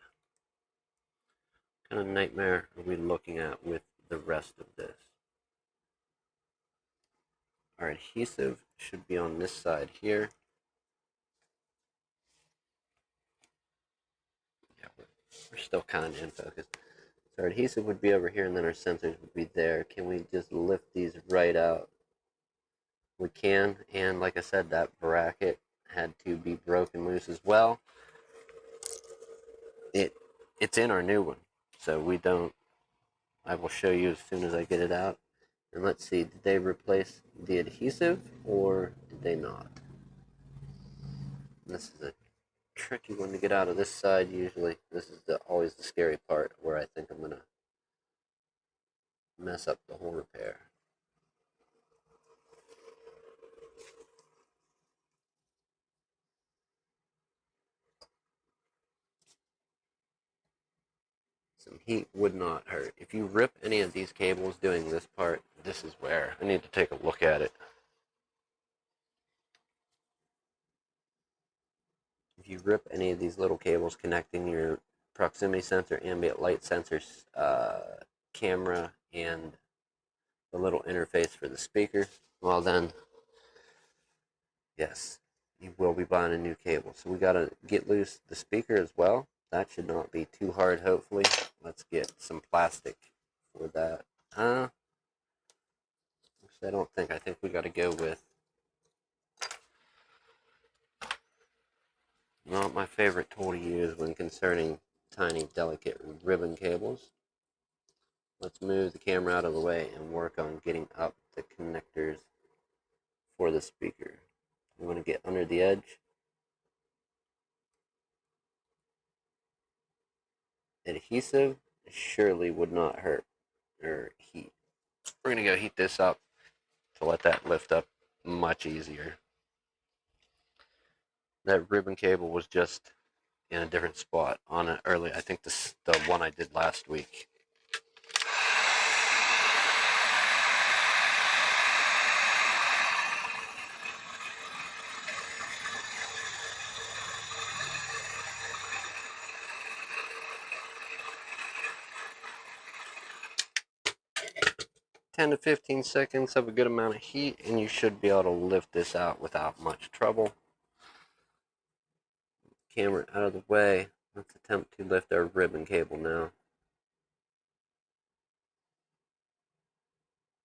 kind of nightmare are we looking at with the rest of this? Our adhesive should be on this side here. Yeah, we're still kind of in focus. So our adhesive would be over here, and then our sensors would be there. Can we just lift these right out? We can, and like I said, that bracket had to be broken loose as well. It's in our new one, so we don't, I will show you as soon as I get it out. And let's see, did they replace the adhesive or did they not? This is a tricky one to get out of this side usually. This is always the scary part where I think I'm going to mess up the whole repair. Some heat would not hurt. If you rip any of these cables doing this part, this is where I need to take a look at it. If you rip any of these little cables connecting your proximity sensor, ambient light sensors, camera, and the little interface for the speaker, well then, yes, you will be buying a new cable. So we gotta get loose the speaker as well. That should not be too hard, hopefully. Let's get some plastic for that. I don't think. I think we gotta go with, not my favorite tool to use when concerning tiny, delicate ribbon cables. Let's move the camera out of the way and work on getting up the connectors for the speaker. I'm going to get under the edge. Adhesive surely would not hurt or heat. We're going to go heat this up to let that lift up much easier. That ribbon cable was just in a different spot on it early. I think the one I did last week. 10 to 15 seconds of a good amount of heat, and you should be able to lift this out without much trouble. Camera out of the way. Let's attempt to lift our ribbon cable now.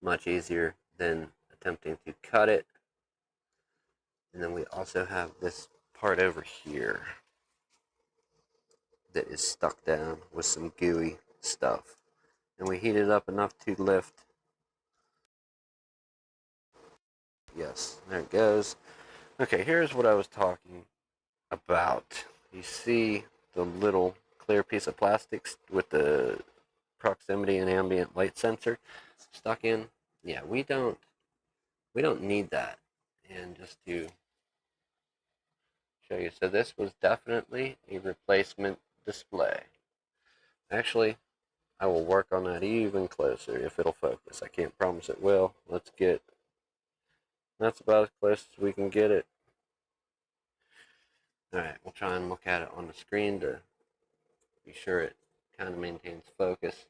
Much easier than attempting to cut it. And then we also have this part over here that is stuck down with some gooey stuff. And we heat it up enough to lift. Yes, there it goes. Okay, here's what I was talking about. You see the little clear piece of plastic with the proximity and ambient light sensor stuck in? Yeah, we don't need that. And just to show you, so this was definitely a replacement display. Actually, I will work on that even closer if it'll focus. I can't promise it will. Let's get, that's about as close as we can get it. Alright, we'll try and look at it on the screen to be sure it kind of maintains focus.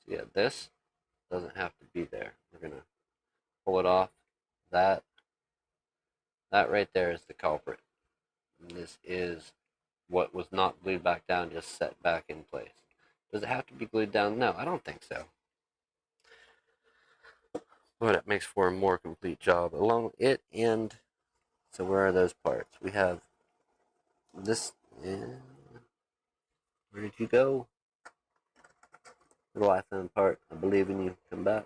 So yeah, this doesn't have to be there. We're going to pull it off. That right there is the culprit. And this is what was not glued back down, just set back in place. Does it have to be glued down? No, I don't think so. But it makes for a more complete job along it. And so where are those parts? We have this. Where did you go? Little iPhone part. I believe in you. Come back.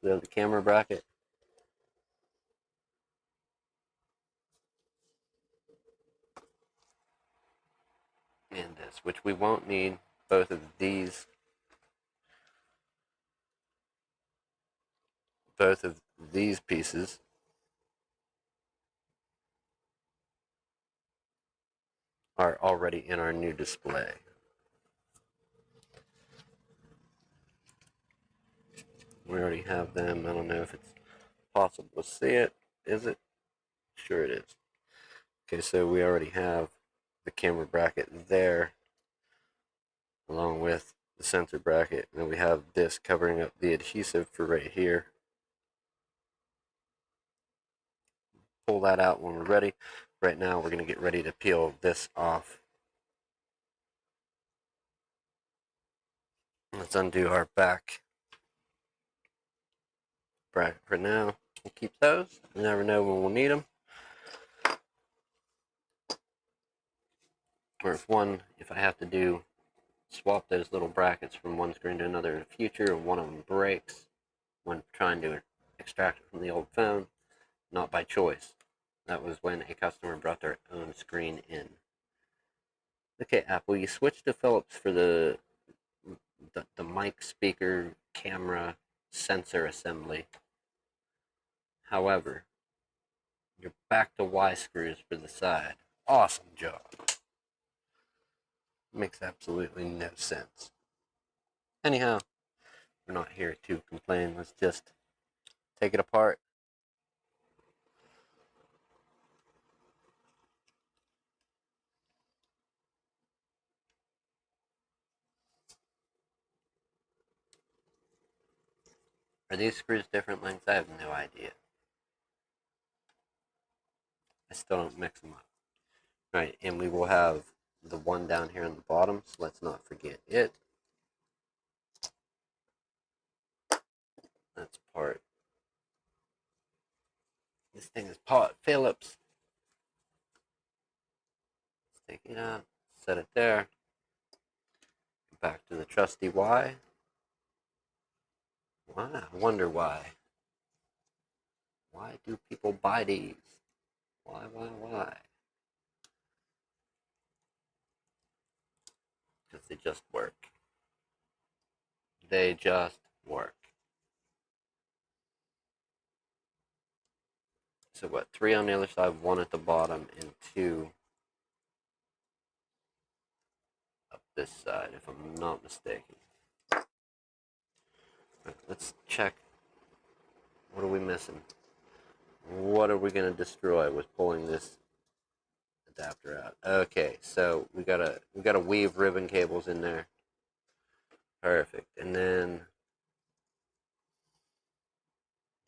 So we have the camera bracket. And this, which we won't need both of these. Both of these pieces are already in our new display. We already have them. I don't know if it's possible to see it. Is it? Sure it is. Okay, so we already have the camera bracket there along with the sensor bracket. And then we have this covering up the adhesive for right here. Pull that out when we're ready. Right now we're going to get ready to peel this off. Let's undo our back bracket for now. We'll keep those. You never know when we'll need them. Or if I have to swap those little brackets from one screen to another in the future, and one of them breaks when trying to extract it from the old phone, not by choice. That was when a customer brought their own screen in. Okay, Apple, you switched to Philips for the mic, speaker, camera, sensor assembly. However, you're back to Y screws for the side. Awesome job. Makes absolutely no sense. Anyhow, we're not here to complain. Let's just take it apart. Are these screws different lengths? I have no idea. I still don't mix them up. Right, and we will have the one down here on the bottom, so let's not forget it. That's part. This thing is part Phillips. Let's take it out, set it there. Back to the trusty Y. Why? I wonder why. Why do people buy these? Why? Because they just work. They just work. So what? 3 on the other side, 1 at the bottom, and 2 up this side, if I'm not mistaken. Right, let's check. What are we missing? What are we going to destroy with pulling this adapter out? Okay, so we gotta weave ribbon cables in there. Perfect. And then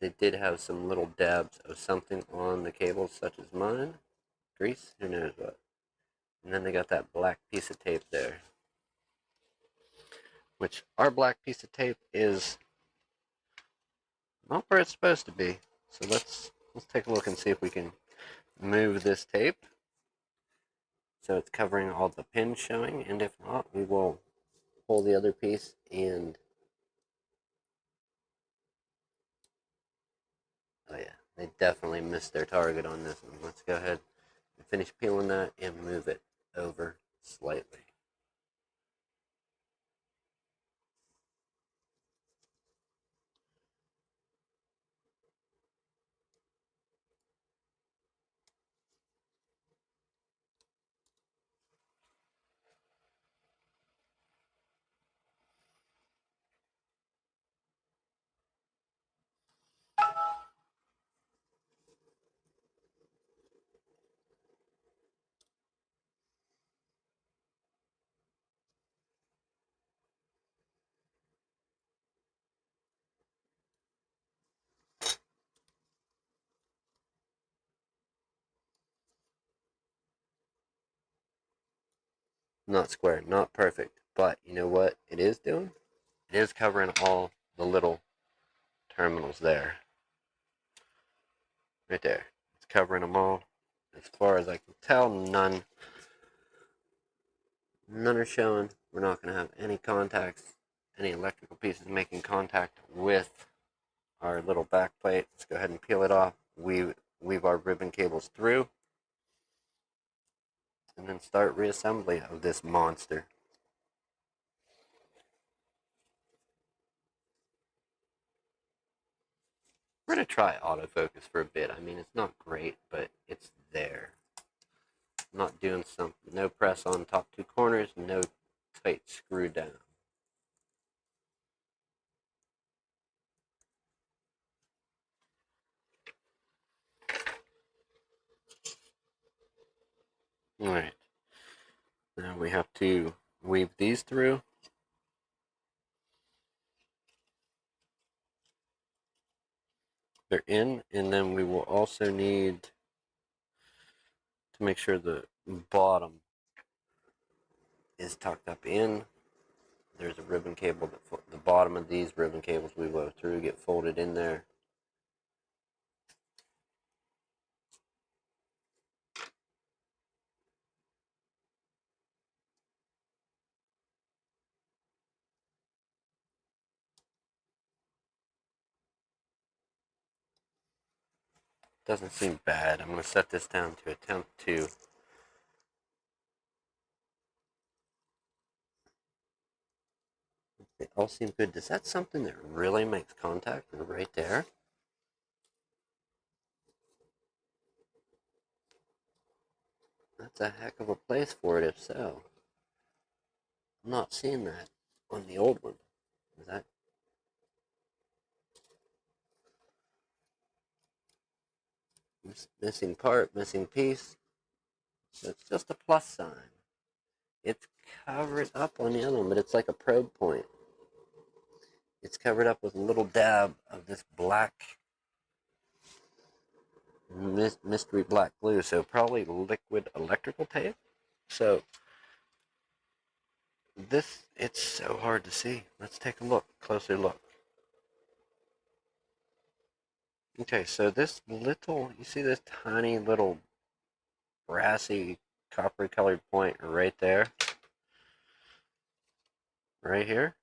they did have some little dabs of something on the cables, such as mine. Grease? Who knows what. And then they got that black piece of tape there. Which, our black piece of tape is not where it's supposed to be. So let's take a look and see if we can move this tape so it's covering all the pins showing, and if not, we will pull the other piece and oh yeah, they definitely missed their target on this one. Let's go ahead and finish peeling that and move it over slightly. Not square, not perfect. But you know what it is doing? It is covering all the little terminals there. Right there. It's covering them all. As far as I can tell, none are showing. We're not going to have any contacts, any electrical pieces making contact with our little back plate. Let's go ahead and peel it off. Weave our ribbon cables through, and then start reassembly of this monster. We're going to try autofocus for a bit. I mean, it's not great, but it's there. I'm not doing something. No press on top two corners, no tight screw down. Alright, now we have to weave these through. They're in, and then we will also need to make sure the bottom is tucked up in. There's a ribbon cable that the bottom of these ribbon cables we wove through get folded in there. Doesn't seem bad. I'm going to set this down to attempt to they all seem good. Is that something that really makes contact right there? That's a heck of a place for it if so. I'm not seeing that on the old one. Is that missing part, missing piece? So it's just a plus sign. It's covered up on the other one, but it's like a probe point. It's covered up with a little dab of this black, mystery black glue, so probably liquid electrical tape. So this, it's so hard to see. Let's take a look, closer look. Okay, so this little, you see this tiny little brassy copper colored point right there? Right here?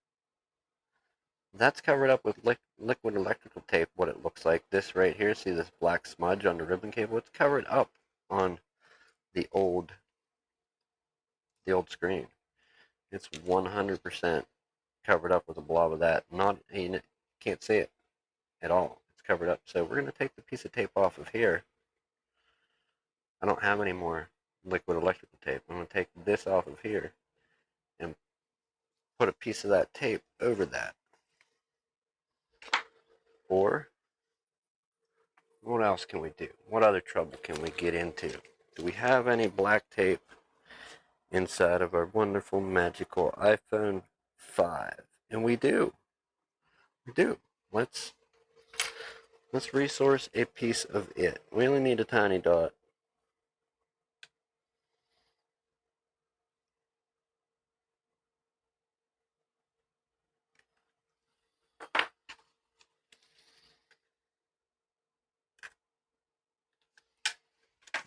That's covered up with liquid electrical tape, what it looks like. This right here, see this black smudge on the ribbon cable? It's covered up on the old screen. It's 100% covered up with a blob of that. Not, you can't see it at all. It's covered up. So we're going to take the piece of tape off of here. I don't have any more liquid electrical tape. I'm going to take this off of here and put a piece of that tape over that. Or, what else can we do? What other trouble can we get into? Do we have any black tape inside of our wonderful, magical iPhone 5? And we do. We do. Let's resource a piece of it. We only need a tiny dot.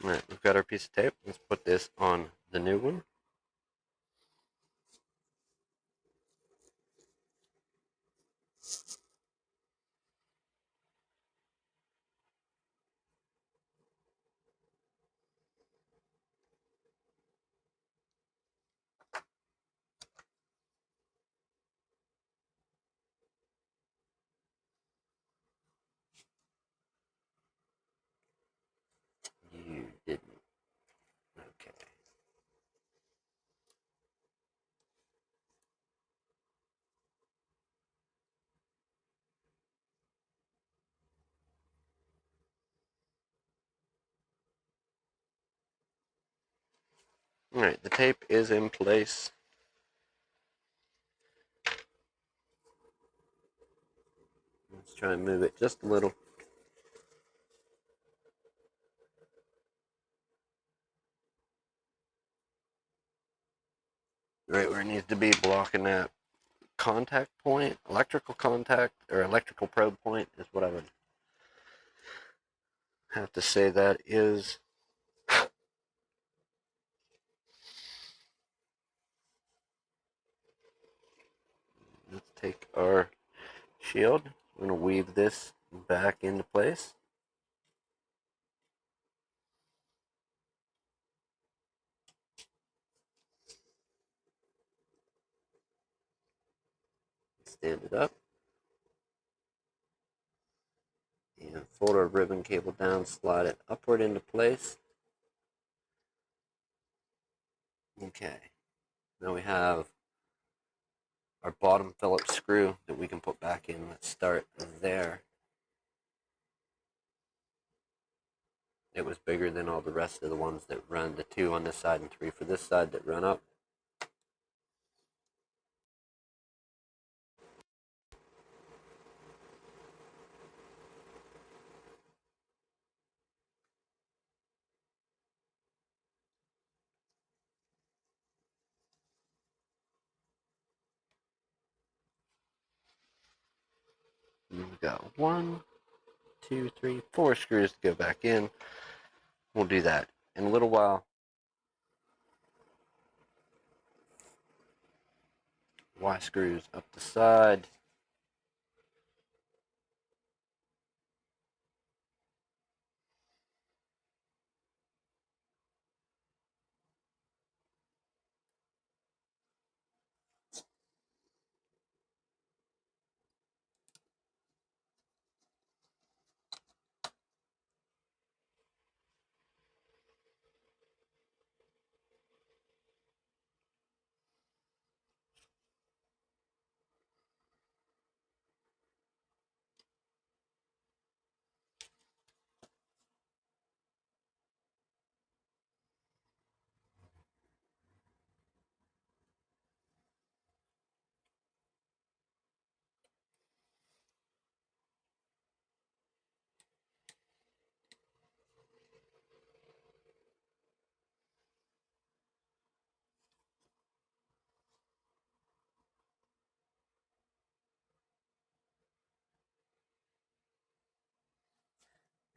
Alright, we've got our piece of tape. Let's put this on the new one. You didn't. Okay. Alright, the tape is in place. Let's try and move it just a little. to be blocking that contact point, electrical contact, or electrical probe point is what I would have to say that is. Let's take our shield. I'm going to weave this back into place. Stand it up. And fold our ribbon cable down, slide it upward into place. Okay. Now we have our bottom Phillips screw that we can put back in. Let's start there. It was bigger than all the rest of the ones that run, the 2 on this side and 3 for this side that run up. And we've got 1, 2, 3, 4 screws to go back in. We'll do that in a little while. Y screws up the side.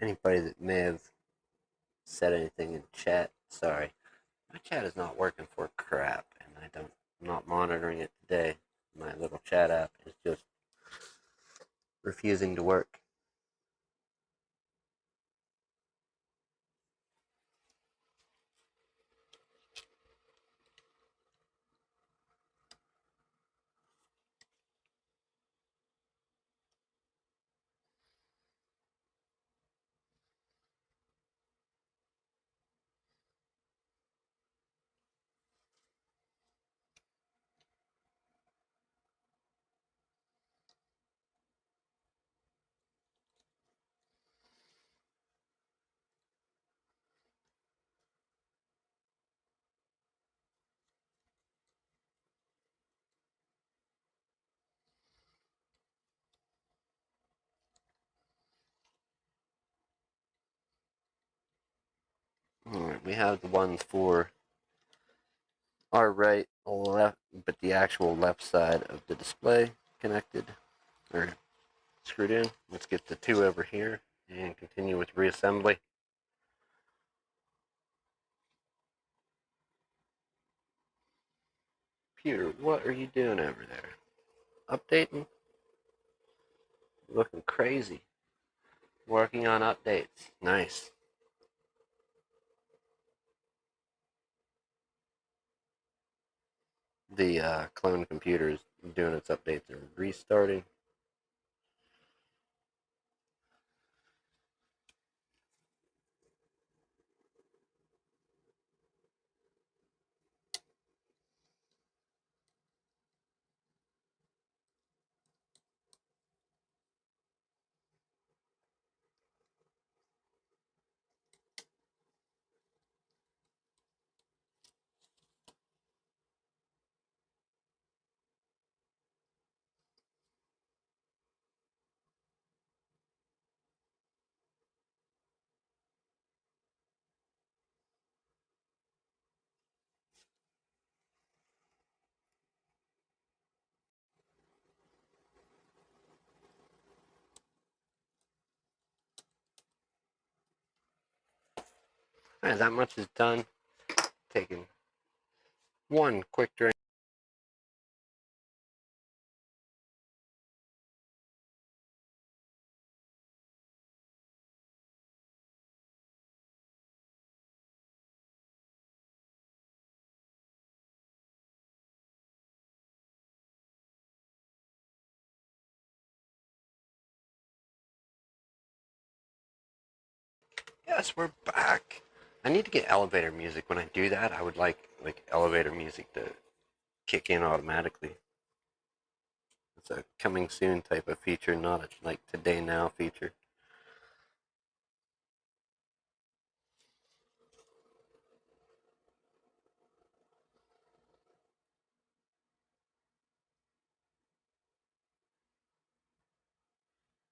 Anybody that may have said anything in chat, sorry. My chat is not working for crap, and I'm not monitoring it today. My little chat app is just refusing to work. Alright, we have the ones for our right, left, but the actual left side of the display connected, or screwed in. Let's get the 2 over here and continue with reassembly. Peter, what are you doing over there? Updating? Looking crazy. Working on updates. Nice. The clone computer is doing its updates and restarting. Alright, that much is done. Taking one quick drink. Yes, we're back. I need to get elevator music. When I do that, I would like elevator music to kick in automatically. It's a coming soon type of feature, not a like today now feature.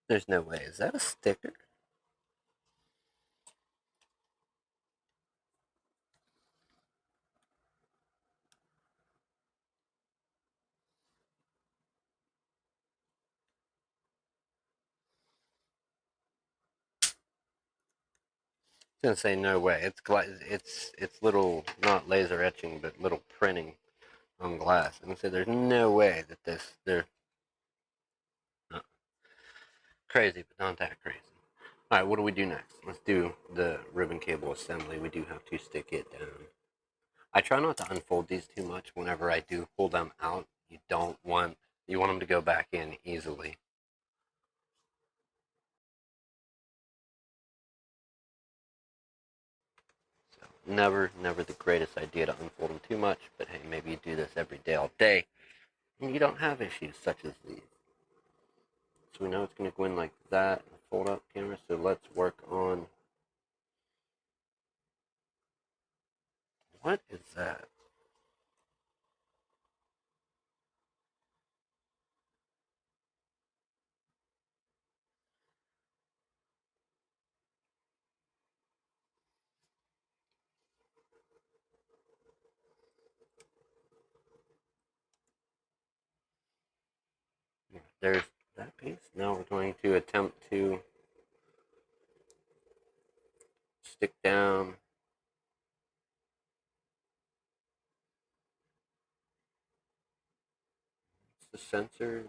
There's no way. Is that a sticker? I was gonna say no way. It's little, not laser etching, but little printing on glass. And so there's no way that they're crazy, but not that crazy. All right, what do we do next? Let's do the ribbon cable assembly. We do have to stick it down. I try not to unfold these too much. Whenever I do pull them out, you want them to go back in easily. So never the greatest idea to unfold them too much. But hey, maybe you do this every day, all day, and you don't have issues such as these. So we know it's going to go in like that, fold up camera. So let's work on, what is that? There's that piece. Now we're going to attempt to stick down the sensors,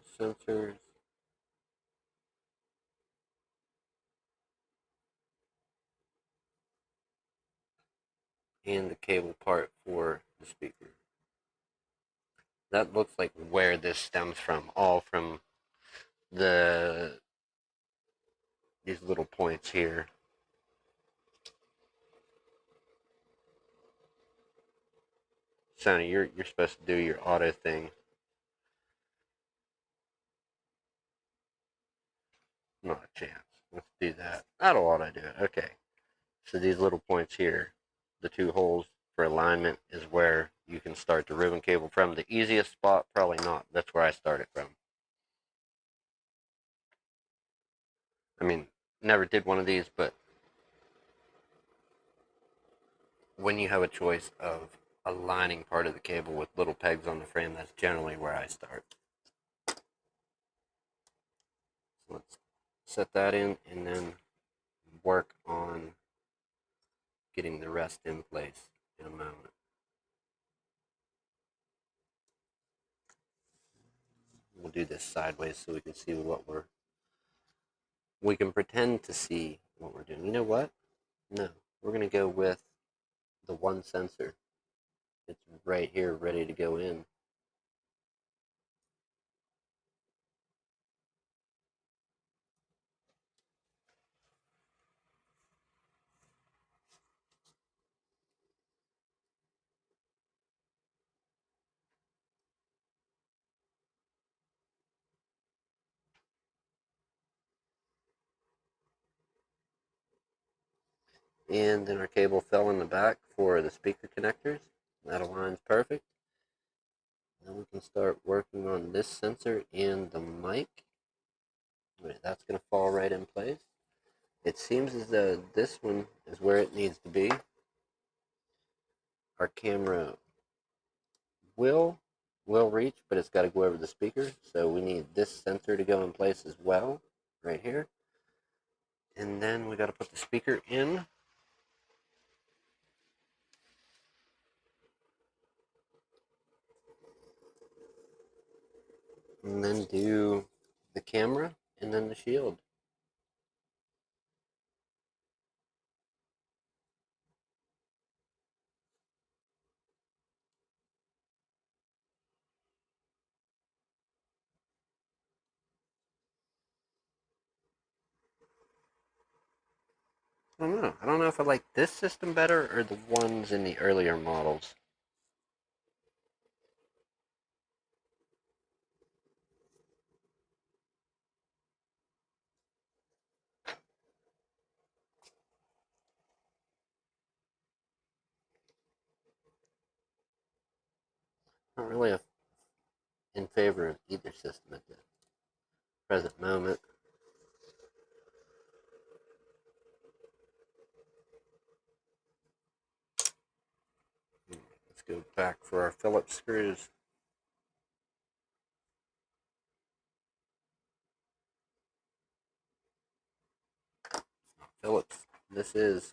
and the cable part for the speaker. That looks like where this stems from, all from these little points here. Sonny, you're supposed to do your auto thing. Not a chance. Let's do that. That'll auto do it. Okay. So these little points here, the two holes for alignment, is where you can start the ribbon cable from. The easiest spot, probably not. That's where I started from. I mean, never did one of these, but when you have a choice of aligning part of the cable with little pegs on the frame, that's generally where I start. So let's set that in and then work on getting the rest in place in a moment. We'll do this sideways so we can see we can pretend to see what we're doing. You know what? No, we're going to go with the one sensor. It's right here ready to go in. And then our cable fell in the back for the speaker connectors. That aligns perfect. Then we can start working on this sensor and the mic. Right, that's going to fall right in place. It seems as though this one is where it needs to be. Our camera will reach, but it's got to go over the speaker. So we need this sensor to go in place as well, right here. And then we got to put the speaker in. and then do the camera and then the shield. I don't know. I don't know if I like this system better or the ones in the earlier models. Not really in favor of either system at the present moment. Let's go back for our Phillips screws. Phillips, this is.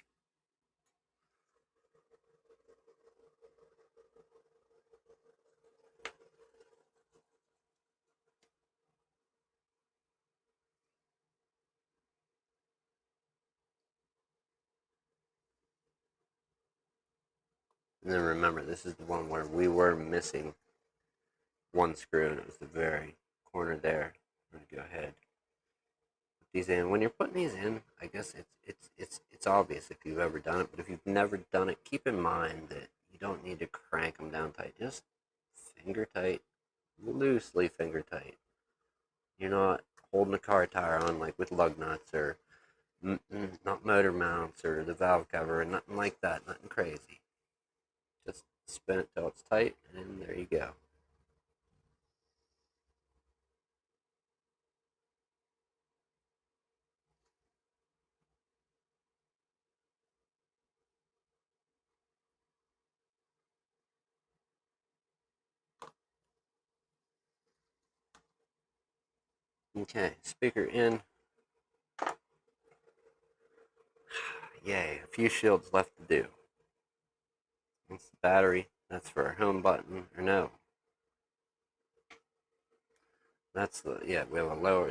And then remember, this is the one where we were missing one screw, and it was the very corner there. I'm going to go ahead, put these in. When you're putting these in, I guess it's obvious if you've ever done it, but if you've never done it, keep in mind that you don't need to crank them down tight. Just finger tight, loosely finger tight. You're not holding a car tire on like with lug nuts or not motor mounts or the valve cover or nothing like that. Nothing crazy. Just spin it till it's tight, and there you go. Okay, speaker in. Yay, a few shields left to do. That's the battery. That's for our home button. Or no. That's the, yeah, we have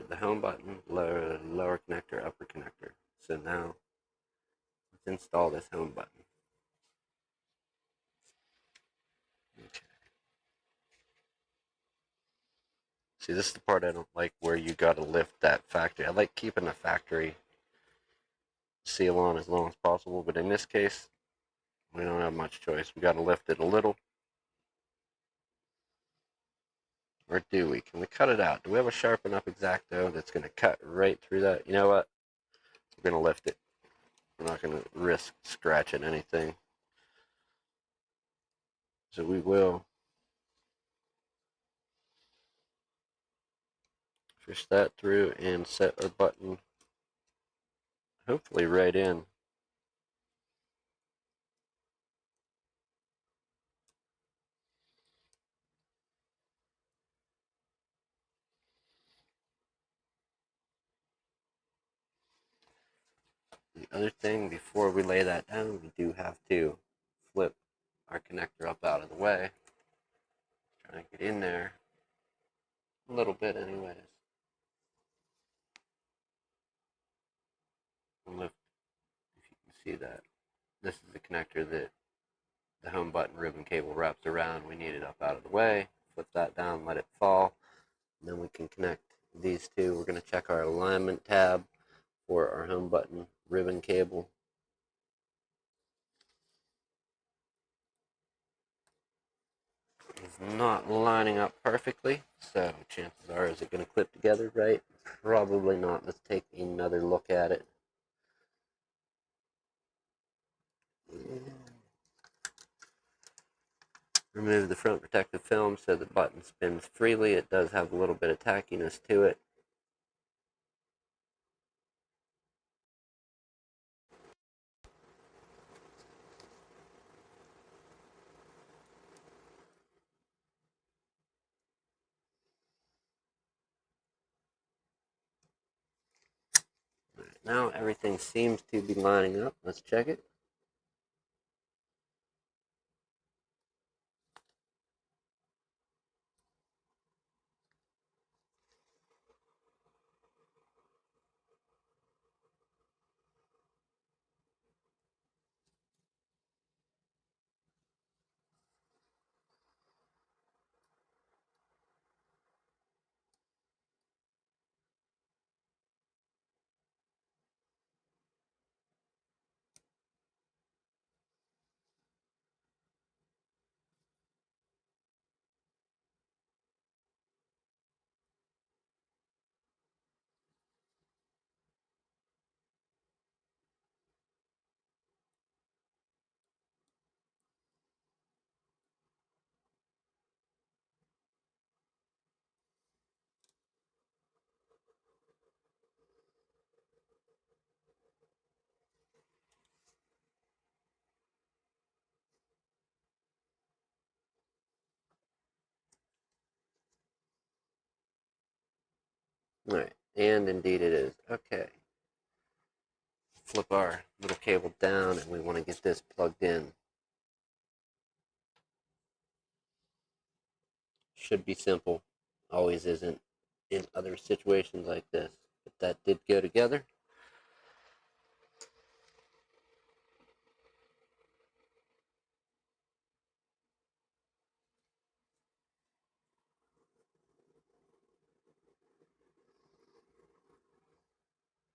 the home button, lower connector, upper connector. So now, let's install this home button. Okay. See, this is the part I don't like where you gotta lift that factory. I like keeping the factory seal on as long as possible, but in this case, we don't have much choice. We gotta lift it a little. Or do we? Can we cut it out? Do we have a sharp enough X-Acto that's going to cut right through that? You know what? We're going to lift it. We're not going to risk scratching anything. So we will fish that through and set our button hopefully right in. The other thing, before we lay that down, we do have to flip our connector up out of the way. Try to get in there a little bit anyways. And lift, if you can see that. This is the connector that the home button ribbon cable wraps around. We need it up out of the way. Flip that down, let it fall. And then we can connect these two. We're going to check our alignment tab for our home button ribbon cable. It's not lining up perfectly, so chances are, is it going to clip together right? Probably not. Let's take another look at it. Remove the front protective film so the button spins freely. It does have a little bit of tackiness to it. Right, now everything seems to be lining up. Let's check it. Alright, and indeed it is. Okay. Flip our little cable down and we want to get this plugged in. Should be simple. Always isn't in other situations like this. But that did go together.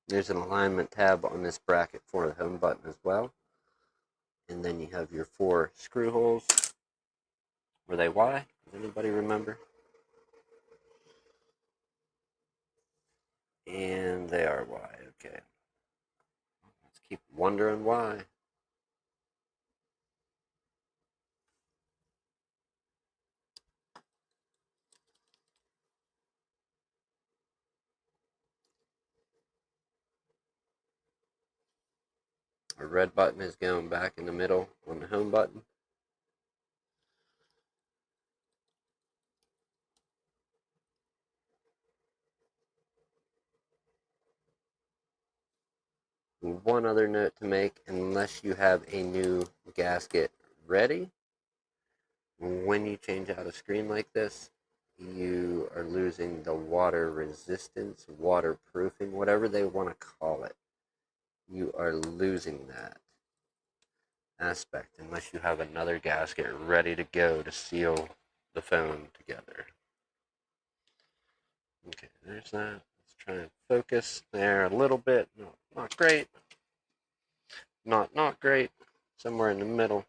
There's an alignment tab on this bracket for the home button as well. And then you have your 4 screw holes. Were they Y? Does anybody remember? And they are Y. Okay. Let's keep wondering why. Our red button is going back in the middle on the home button. One other note to make, unless you have a new gasket ready, when you change out a screen like this, you are losing the water resistance, waterproofing, whatever they want to call it. You are losing that aspect unless you have another gasket ready to go to seal the phone together. Okay, there's that. Let's try and focus there a little bit. No, not great. Not great. Somewhere in the middle.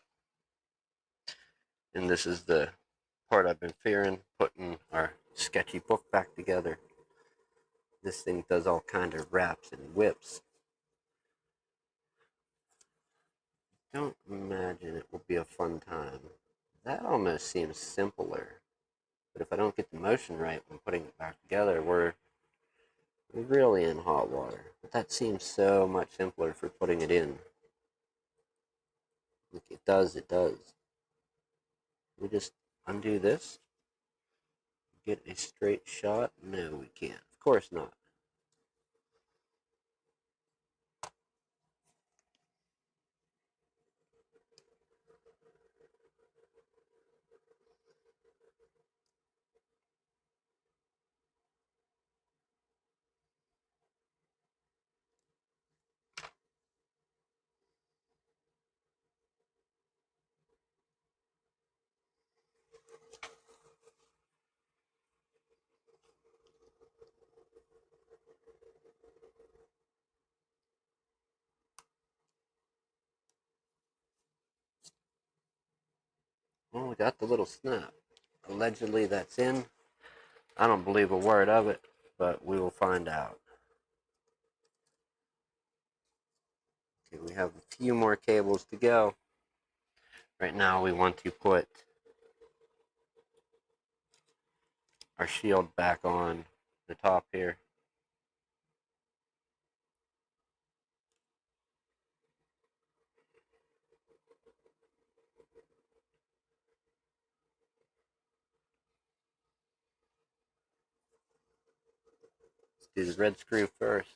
And this is the part I've been fearing, putting our sketchy book back together. This thing does all kind of wraps and whips. Don't imagine it will be a fun time. That almost seems simpler. But if I don't get the motion right when putting it back together, we're really in hot water. But that seems so much simpler for putting it in. Look, it does. We just undo this. Get a straight shot? No, we can't. Of course not. Well, we got the little snap. Allegedly, that's in. I don't believe a word of it, but we will find out. Okay, we have a few more cables to go. Right now, we want to put our shield back on the top here. Let's do the red screw first.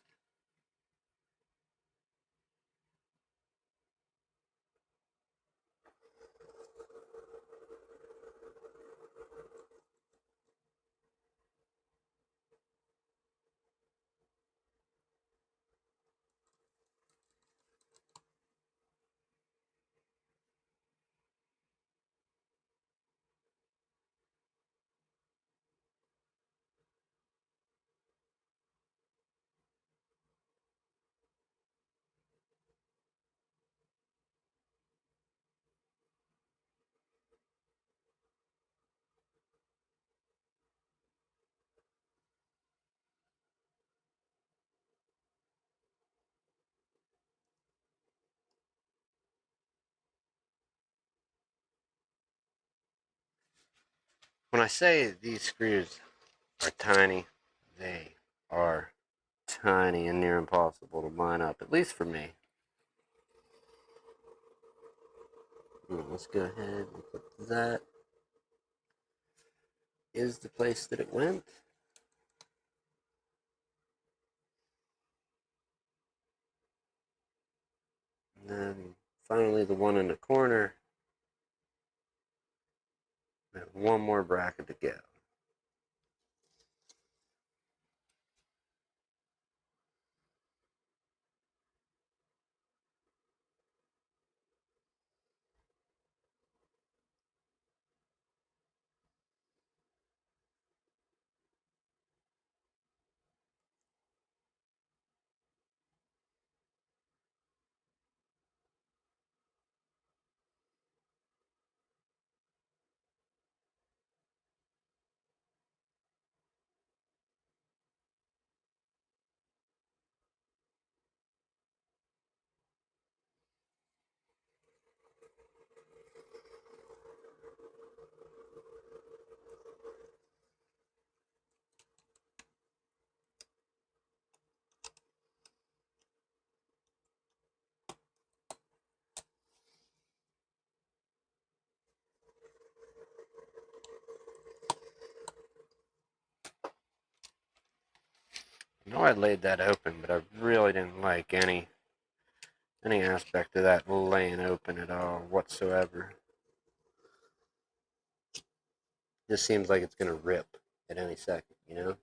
When I say these screws are tiny, they are tiny and near impossible to line up, at least for me. Let's go ahead and put that is the place that it went. And then finally the one in the corner. We have one more bracket to go. I know I laid that open, but I really didn't like any aspect of that laying open at all whatsoever. Just seems like it's gonna rip at any second, you know?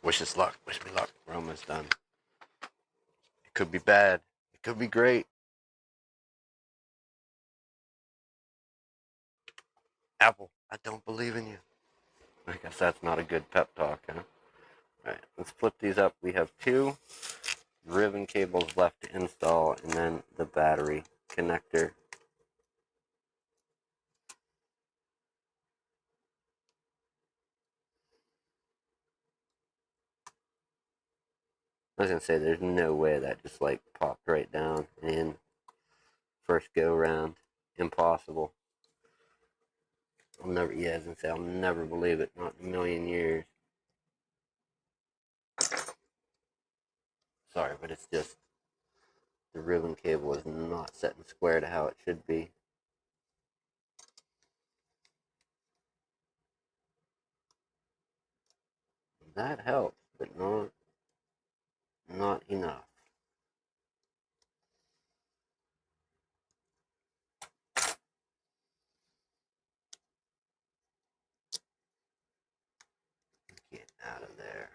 Wish us luck. Wish me luck. We're almost done. It could be bad. It could be great. Apple, I don't believe in you. I guess that's not a good pep talk, huh? Alright, let's flip these up. We have two ribbon cables left to install, and then the battery connector. I was gonna say, there's no way that just like popped right down in first go round. Impossible. I'll never, yeah, I was gonna say, I'll never believe it. Not in a million years. Sorry, but it's just the ribbon cable is not set and square to how it should be. That helps, but not enough. Get out of there.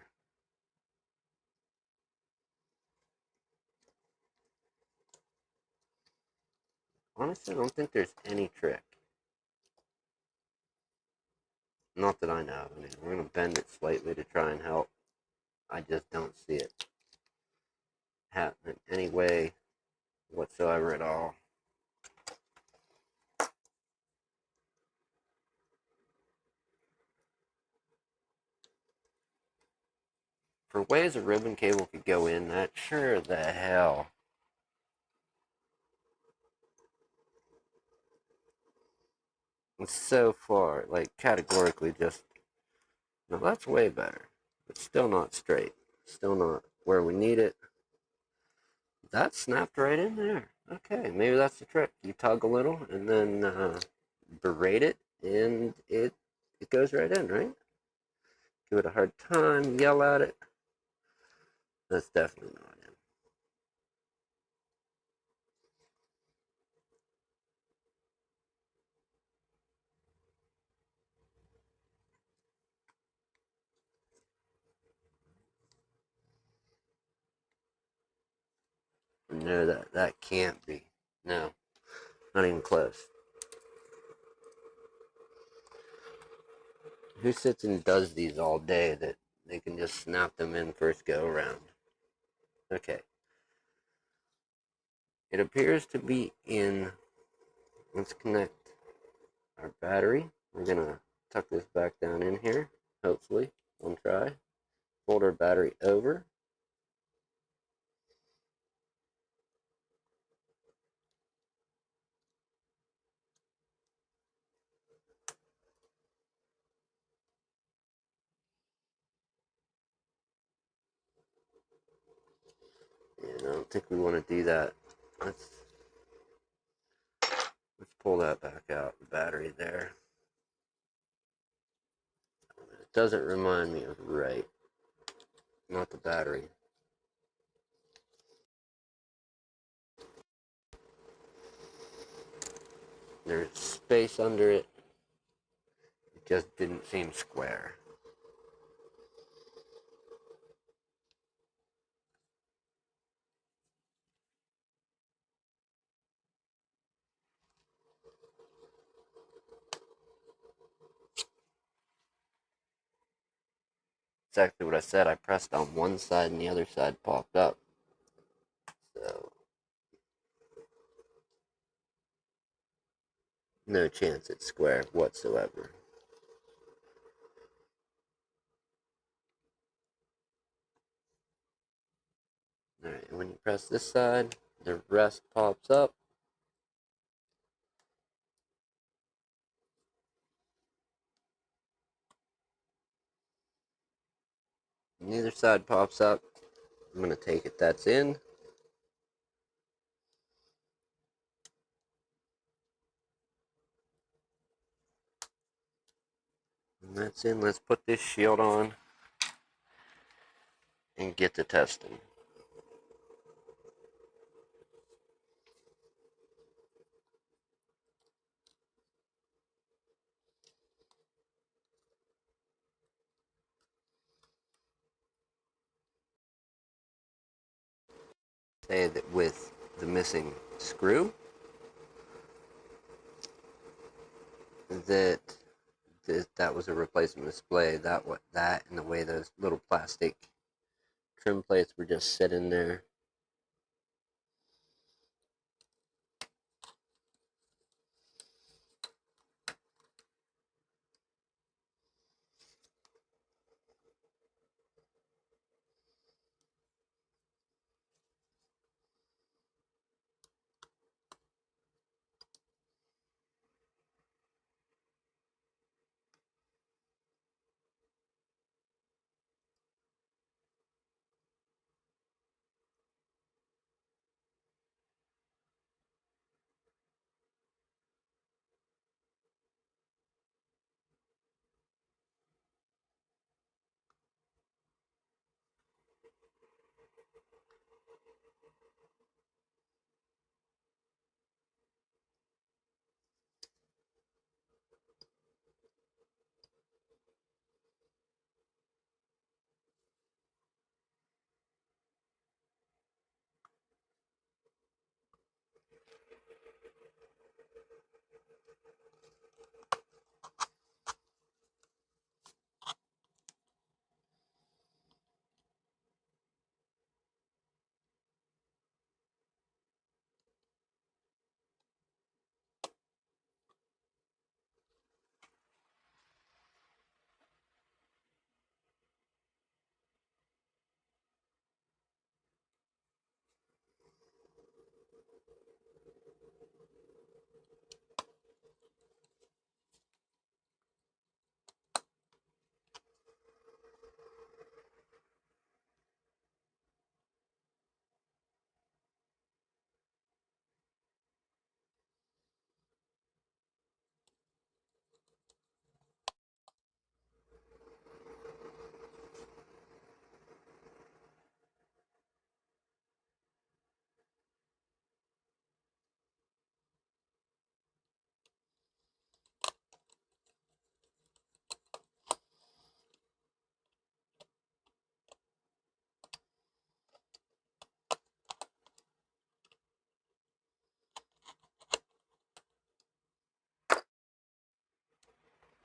Honestly, I don't think there's any trick. Not that I know. I mean, we're going to bend it slightly to try and help. I just don't see it happening any way whatsoever at all. For ways a ribbon cable could go in, that sure the hell. And so far, like categorically just, now that's way better. But still not straight. Still not where we need it. That snapped right in there. Okay, maybe that's the trick. You tug a little and then berate it, and it goes right in, right? Give it a hard time, yell at it. That's definitely not in. No, that can't be. No, not even close. Who sits and does these all day that they can just snap them in first go around? Okay. It appears to be in. Let's connect our battery. We're gonna tuck this back down in here, hopefully. One try. Fold our battery over. think we want to do that. Let's pull that back out, the battery there. It doesn't remind me of right, not the battery. There's space under it. It just didn't seem square. Exactly what I said. I pressed on one side and the other side popped up. So, no chance it's square whatsoever. Alright, when you press this side, the rest pops up. Neither side pops up. I'm going to take it that's in. And that's in. Let's put this shield on and get to testing. Say that with the missing screw, that was a replacement display. That and the way those little plastic trim plates were just sitting there.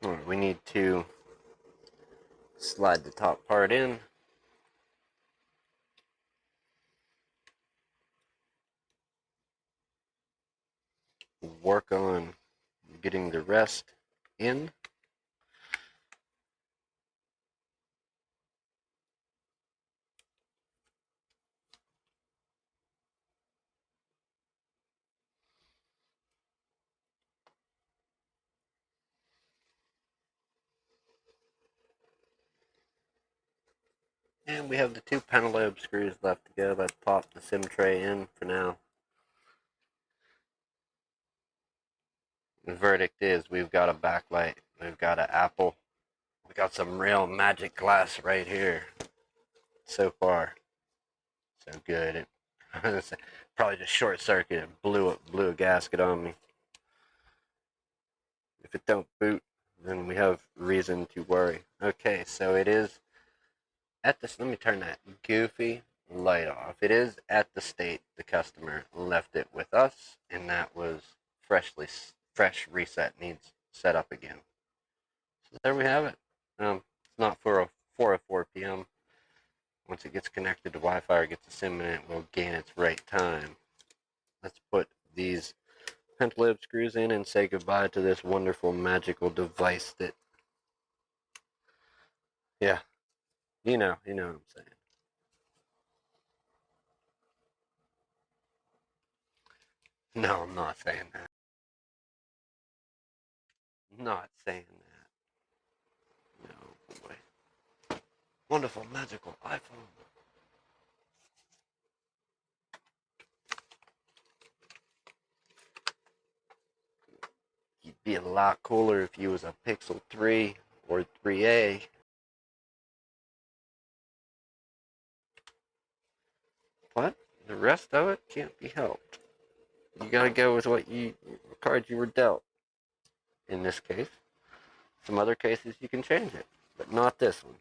Alright, we need to slide the top part in. Work on getting the rest in. And we have the 2 pentalobe screws left to go. Let's pop the SIM tray in for now. The verdict is we've got a backlight, we've got an Apple, we got some real magic glass right here. So far, so good. It probably just short circuited, blew a gasket on me. If it don't boot, then we have reason to worry. Okay, so it is at this. Let me turn that goofy light off. It is at the state the customer left it with us, and that was fresh reset, needs set up again. So there we have it. It's not for a 4:04 p.m. Once it gets connected to Wi-Fi or gets a SIM in it, will gain its right time. Let's put these pentalobe screws in and say goodbye to this wonderful magical device that, yeah, you know what I'm saying. No, I'm not saying that. Not saying that. No, boy. Wonderful, magical iPhone. You'd be a lot cooler if you was a Pixel 3 or 3A. But the rest of it can't be helped. You gotta go with what cards you were dealt. In this case, some other cases you can change it, but not this one.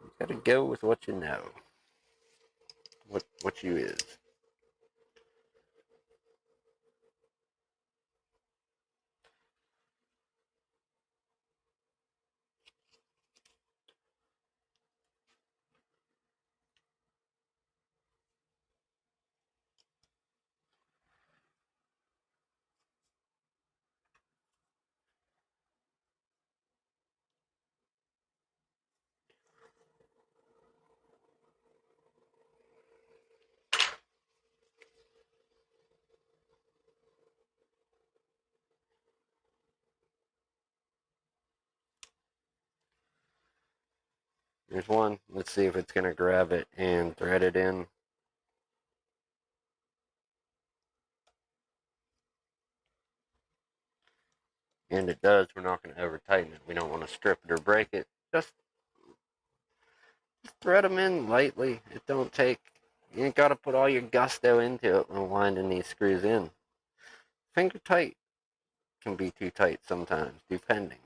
You gotta go with what you know, what you is. There's one. Let's see if it's gonna grab it and thread it in. And it does. We're not gonna over tighten it. We don't want to strip it or break it. Just thread them in lightly. It don't take. You ain't gotta put all your gusto into it when winding these screws in. Finger tight can be too tight sometimes, depending.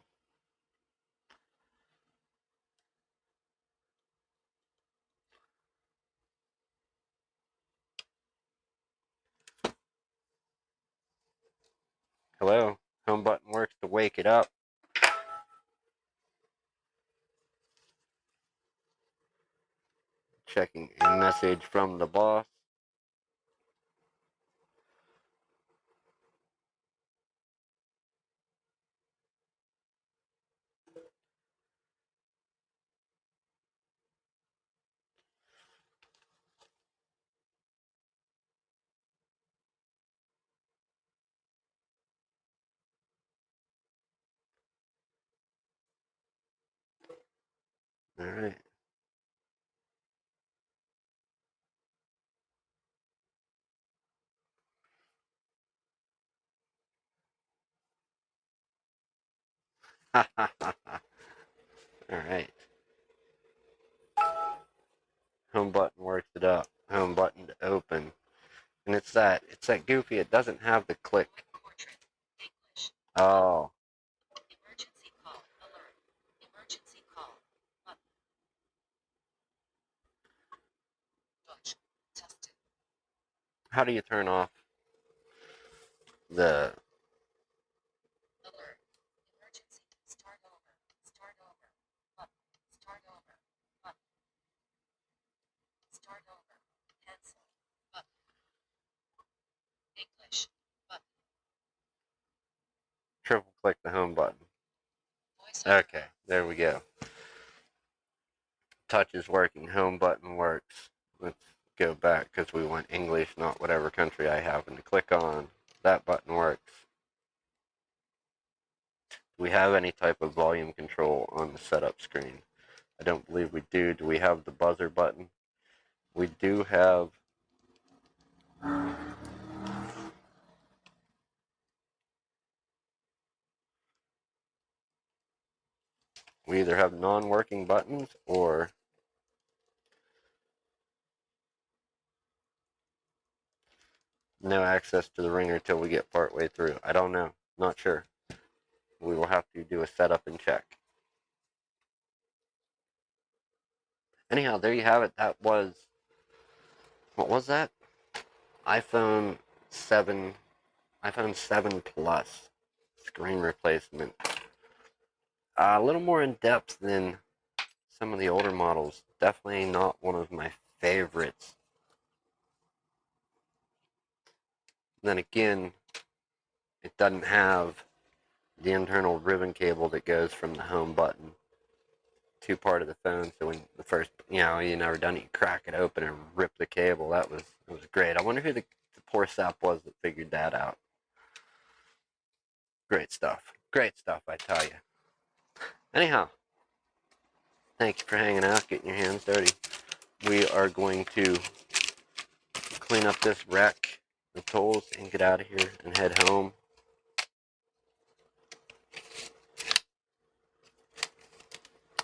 Hello? Home button works to wake it up. Checking a message from the boss. Alright. Alright. Home button works it up. Home button to open. And it's that goofy, it doesn't have the click. Oh. Emergency call alert. Emergency call button. Touch tested. How do you turn off the Alert. Emergency. Start over. Start over. Button. Start over. Button. Start over. Cancel. Button. English. Button. triple click the home button? Voice Okay, there we go. Touch is working, home button works. Let's go back because we want English, not whatever country I happen to click on. That button works. Do we have any type of volume control on the setup screen? I don't believe we do. Do we have the buzzer button? We do have. We either have non-working buttons or no access to the ringer till we get part way through. I don't know. Not sure. We will have to do a setup and check. Anyhow, there you have it. That was, what was that? iPhone 7, iPhone 7 Plus screen replacement. A little more in depth than some of the older models. Definitely not one of my favorites. Then again, it doesn't have the internal ribbon cable that goes from the home button to part of the phone. So when the first, you never done it, you crack it open and rip the cable. That was great. I wonder who the poor sap was that figured that out. Great stuff. Great stuff, I tell you. Anyhow, thank you for hanging out, getting your hands dirty. We are going to clean up this wreck, the tools, and get out of here and head home.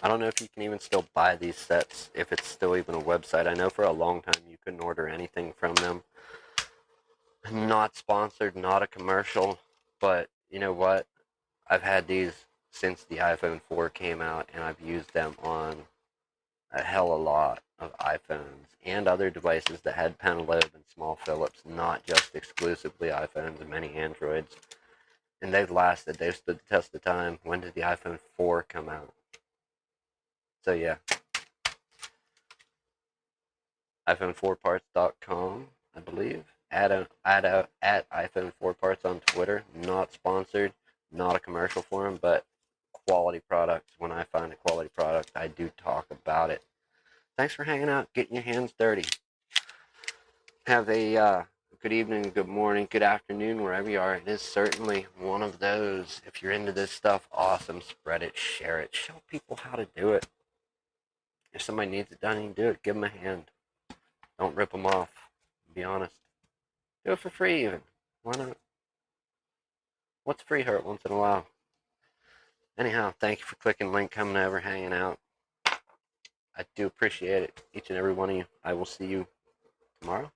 I don't know if you can even still buy these sets, if it's still even a website. I know for a long time you couldn't order anything from them. Not sponsored, not a commercial, but you know what? I've had these since the iPhone 4 came out, and I've used them on a hell of a lot of iPhones and other devices that had pentalobe and small Phillips, not just exclusively iPhones and many Androids. And they've lasted. They've stood the test of time. When did the iPhone 4 come out? So yeah, iPhone4parts.com, I believe. At iPhone4parts on Twitter. Not sponsored, not a commercial for them, but quality products. When I find a quality product, I do talk about it. Thanks for hanging out, getting your hands dirty. Have a good evening, good morning, good afternoon, wherever you are. It is certainly one of those. If you're into this stuff, awesome. Spread it, share it, show people how to do it. If somebody needs it done, you can do it. Give them a hand. Don't rip them off. Be honest. Do it for free, even. Why not? What's free hurt once in a while? Anyhow, thank you for clicking link, coming over, hanging out. I do appreciate it, each and every one of you. I will see you tomorrow.